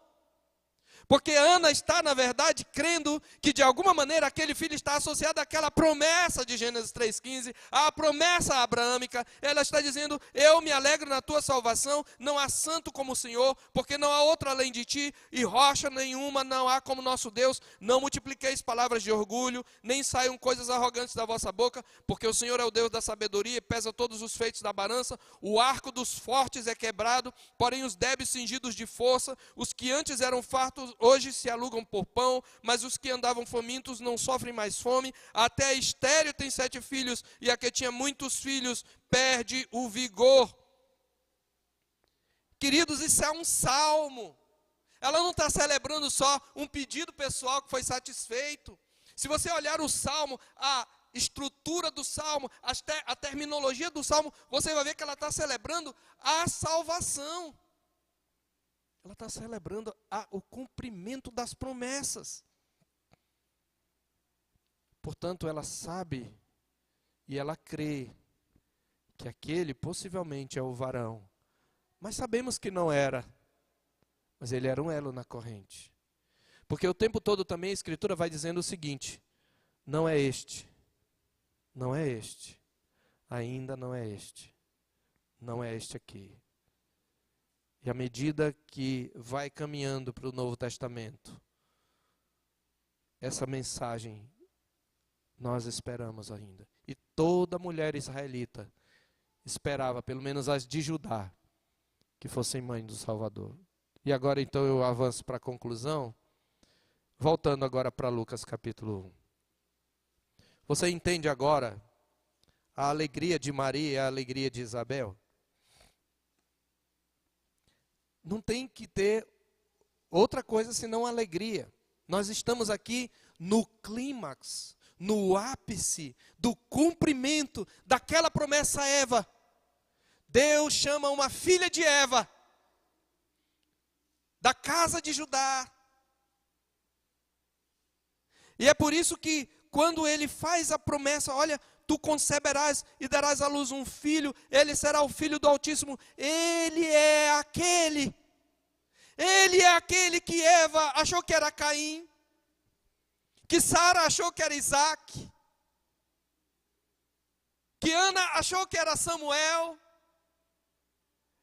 A: Porque Ana está, na verdade, crendo que de alguma maneira aquele filho está associado àquela promessa de Gênesis 3,15, à promessa abraâmica. Ela está dizendo: eu me alegro na tua salvação, não há santo como o Senhor, porque não há outro além de ti, e rocha nenhuma não há como nosso Deus. Não multipliqueis palavras de orgulho, nem saiam coisas arrogantes da vossa boca, porque o Senhor é o Deus da sabedoria e pesa todos os feitos da balança. O arco dos fortes é quebrado, porém os débeis cingidos de força. Os que antes eram fartos hoje se alugam por pão, mas os que andavam famintos não sofrem mais fome. Até a estéril tem 7 filhos, e a que tinha muitos filhos perde o vigor. Queridos, isso é um salmo. Ela não está celebrando só um pedido pessoal que foi satisfeito. Se você olhar o salmo, a estrutura do salmo, a terminologia do salmo, você vai ver que ela está celebrando a salvação. Ela está celebrando o cumprimento das promessas. Portanto, ela sabe e ela crê que aquele possivelmente é o varão. Mas sabemos que não era. Mas ele era um elo na corrente. Porque o tempo todo também a Escritura vai dizendo o seguinte: não é este, não é este, ainda não é este, não é este aqui. E à medida que vai caminhando para o Novo Testamento, essa mensagem nós esperamos ainda. E toda mulher israelita esperava, pelo menos as de Judá, que fossem mãe do Salvador. E agora então eu avanço para a conclusão, voltando agora para Lucas capítulo 1. Você entende agora a alegria de Maria e a alegria de Isabel? Não tem que ter outra coisa senão alegria. Nós estamos aqui no clímax, no ápice do cumprimento daquela promessa a Eva. Deus chama uma filha de Eva, da casa de Judá. E é por isso que quando ele faz a promessa, olha, tu conceberás e darás à luz um filho, ele será o filho do Altíssimo. Ele é aquele que Eva achou que era Caim, que Sara achou que era Isaac, que Ana achou que era Samuel.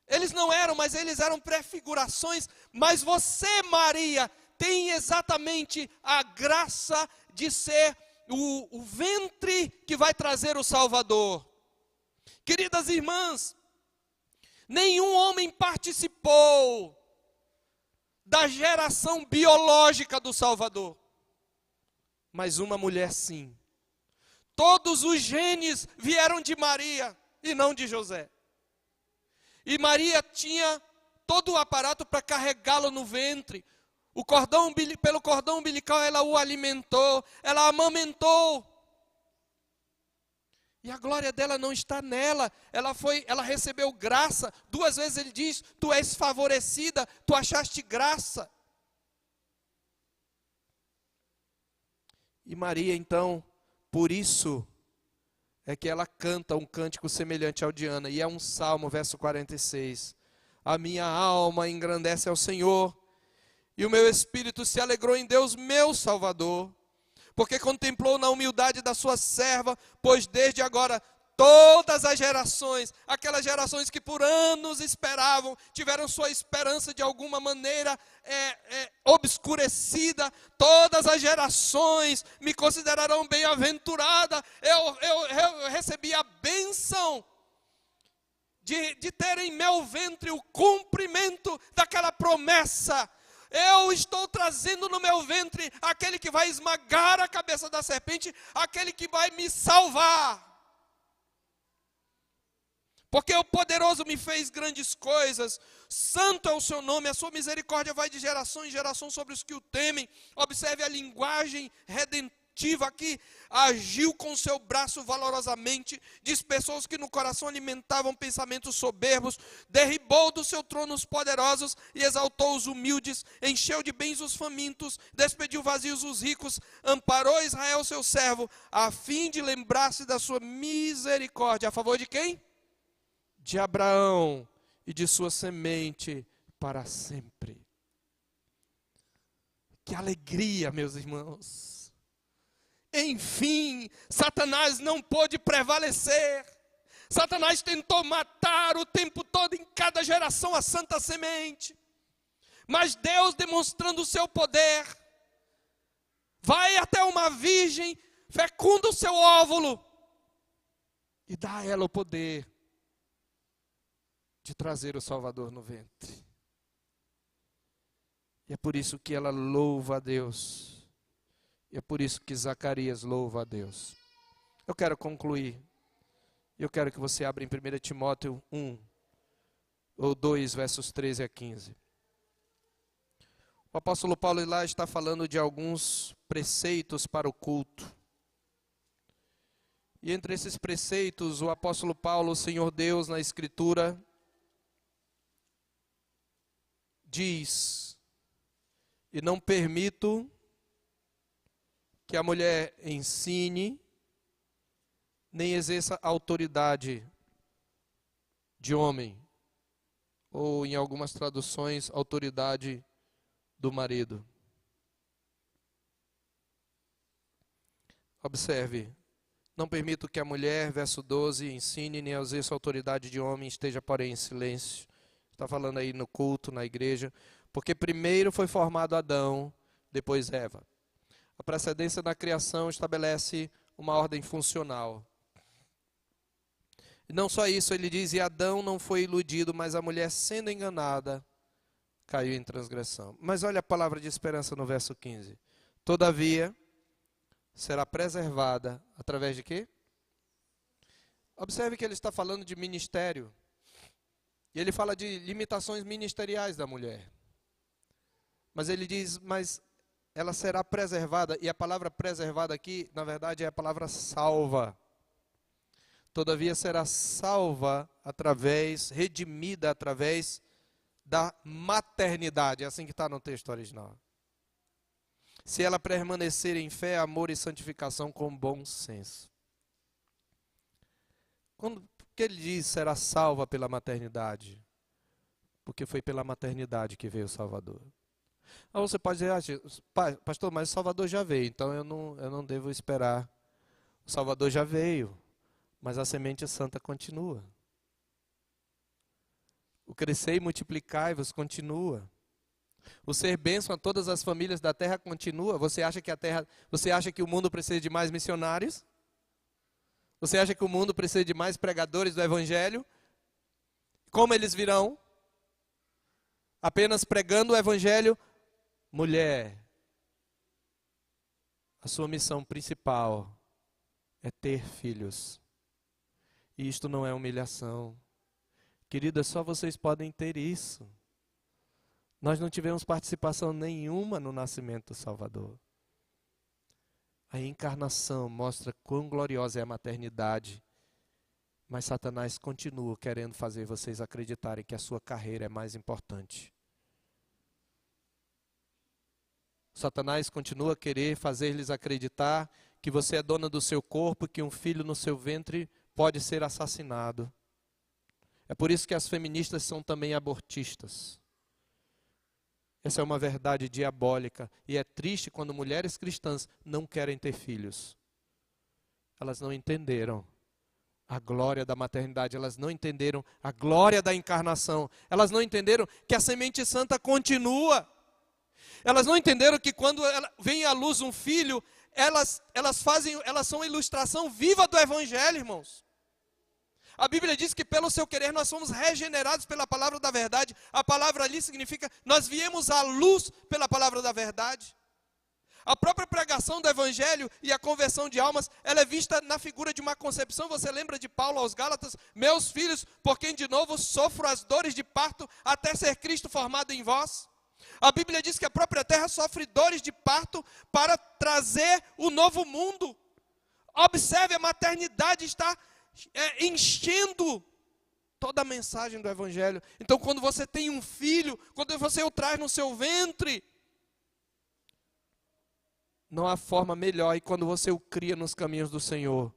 A: Eles não eram, mas eles eram prefigurações. Mas você, Maria, tem exatamente a graça de ser o ventre que vai trazer o Salvador. Queridas irmãs, nenhum homem participou da geração biológica do Salvador, mas uma mulher sim. Todos os genes vieram de Maria e não de José. E Maria tinha todo o aparato para carregá-lo no ventre. Pelo cordão umbilical ela o alimentou, ela amamentou. E a glória dela não está nela. Ela recebeu graça. 2 vezes ele diz: tu és favorecida, tu achaste graça. E Maria então, por isso é que ela canta um cântico semelhante ao de Ana, e é um salmo, verso 46. A minha alma engrandece ao Senhor, e o meu espírito se alegrou em Deus, meu Salvador, porque contemplou na humildade da sua serva, pois desde agora todas as gerações, aquelas gerações que por anos esperavam, tiveram sua esperança de alguma maneira obscurecida, todas as gerações me considerarão bem-aventurada. Eu recebi a bênção de ter em meu ventre o cumprimento daquela promessa. Eu estou trazendo no meu ventre aquele que vai esmagar a cabeça da serpente, aquele que vai me salvar. Porque o poderoso me fez grandes coisas, santo é o seu nome, a sua misericórdia vai de geração em geração sobre os que o temem. Observe a linguagem redentiva aqui. Agiu com seu braço valorosamente, dispersou os que no coração alimentavam pensamentos soberbos, derribou do seu trono os poderosos e exaltou os humildes, encheu de bens os famintos, despediu vazios os ricos, amparou Israel seu servo, a fim de lembrar-se da sua misericórdia. A favor de quem? De Abraão e de sua semente para sempre. Que alegria, meus irmãos. Enfim, Satanás não pôde prevalecer. Satanás tentou matar o tempo todo, em cada geração, a santa semente. Mas Deus, demonstrando o seu poder, vai até uma virgem, fecunda o seu óvulo e dá a ela o poder de trazer o Salvador no ventre. E é por isso que ela louva a Deus. E é por isso que Zacarias louva a Deus. Eu quero concluir. Eu quero que você abra em 1 Timóteo 1, ou 2, versos 13 a 15. O apóstolo Paulo lá está falando de alguns preceitos para o culto. E entre esses preceitos, o apóstolo Paulo, o Senhor Deus, na Escritura, diz: e não permito que a mulher ensine, nem exerça autoridade de homem, ou em algumas traduções, autoridade do marido. Observe, não permito que a mulher, verso 12, ensine, nem exerça autoridade de homem, esteja, porém, em silêncio. Está falando aí no culto, na igreja, porque primeiro foi formado Adão, depois Eva. A precedência da criação estabelece uma ordem funcional. E não só isso, ele diz, e Adão não foi iludido, mas a mulher, sendo enganada, caiu em transgressão. Mas olha a palavra de esperança no verso 15. Todavia, será preservada através de quê? Observe que ele está falando de ministério. E ele fala de limitações ministeriais da mulher. Mas ele diz, mas ela será preservada. E a palavra preservada aqui, na verdade, é a palavra salva. Todavia será salva através, redimida através da maternidade. É assim que está no texto original. Se ela permanecer em fé, amor e santificação com bom senso. Quando que ele diz será salva pela maternidade? Porque foi pela maternidade que veio o Salvador. Aí você pode dizer, pastor, mas o Salvador já veio, então eu não devo esperar. O Salvador já veio, mas a semente santa continua. O crescer e multiplicai-vos continua. O ser bênção a todas as famílias da terra continua. Você acha que o mundo precisa de mais missionários? Você acha que o mundo precisa de mais pregadores do evangelho? Como eles virão? Apenas pregando o evangelho? Mulher, a sua missão principal é ter filhos. E isto não é humilhação. Querida, só vocês podem ter isso. Nós não tivemos participação nenhuma no nascimento do Salvador. A encarnação mostra quão gloriosa é a maternidade. Mas Satanás continua querendo fazer vocês acreditarem que a sua carreira é mais importante. Satanás continua a querer fazer-lhes acreditar que você é dona do seu corpo, que um filho no seu ventre pode ser assassinado. É por isso que as feministas são também abortistas. Essa é uma verdade diabólica. E é triste quando mulheres cristãs não querem ter filhos. Elas não entenderam a glória da maternidade. Elas não entenderam a glória da encarnação. Elas não entenderam que a semente santa continua. Elas não entenderam que quando vem à luz um filho, elas são a ilustração viva do evangelho, irmãos. A Bíblia diz que pelo seu querer nós somos regenerados pela palavra da verdade. A palavra ali significa nós viemos à luz pela palavra da verdade. A própria pregação do evangelho e a conversão de almas, ela é vista na figura de uma concepção. Você lembra de Paulo aos Gálatas? Meus filhos, por quem de novo sofro as dores de parto até ser Cristo formado em vós. A Bíblia diz que a própria terra sofre dores de parto para trazer o novo mundo. Observe, a maternidade está enchendo toda a mensagem do evangelho. Então, quando você tem um filho, quando você o traz no seu ventre, não há forma melhor, e quando você o cria nos caminhos do Senhor,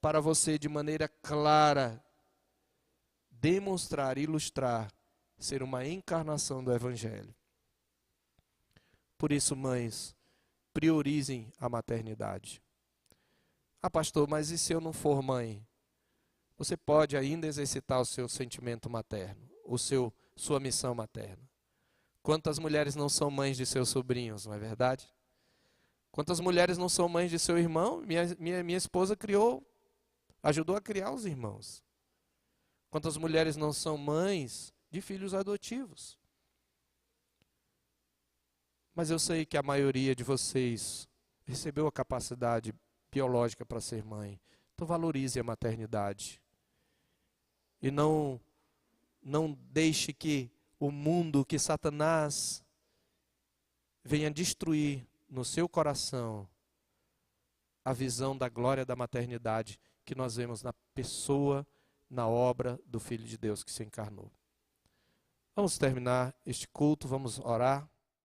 A: para você de maneira clara demonstrar, ilustrar, ser uma encarnação do evangelho. Por isso, mães, priorizem a maternidade. Ah, pastor, mas e se eu não for mãe? Você pode ainda exercitar o seu sentimento materno, sua missão materna. Quantas mulheres não são mães de seus sobrinhos, não é verdade? Quantas mulheres não são mães de seu irmão? Minha esposa ajudou a criar os irmãos. Quantas mulheres não são mães de filhos adotivos? Mas eu sei que a maioria de vocês recebeu a capacidade biológica para ser mãe. Então valorize a maternidade. E não deixe que o mundo, que Satanás venha destruir no seu coração a visão da glória da maternidade que nós vemos na pessoa, na obra do Filho de Deus que se encarnou. Vamos terminar este culto, vamos orar.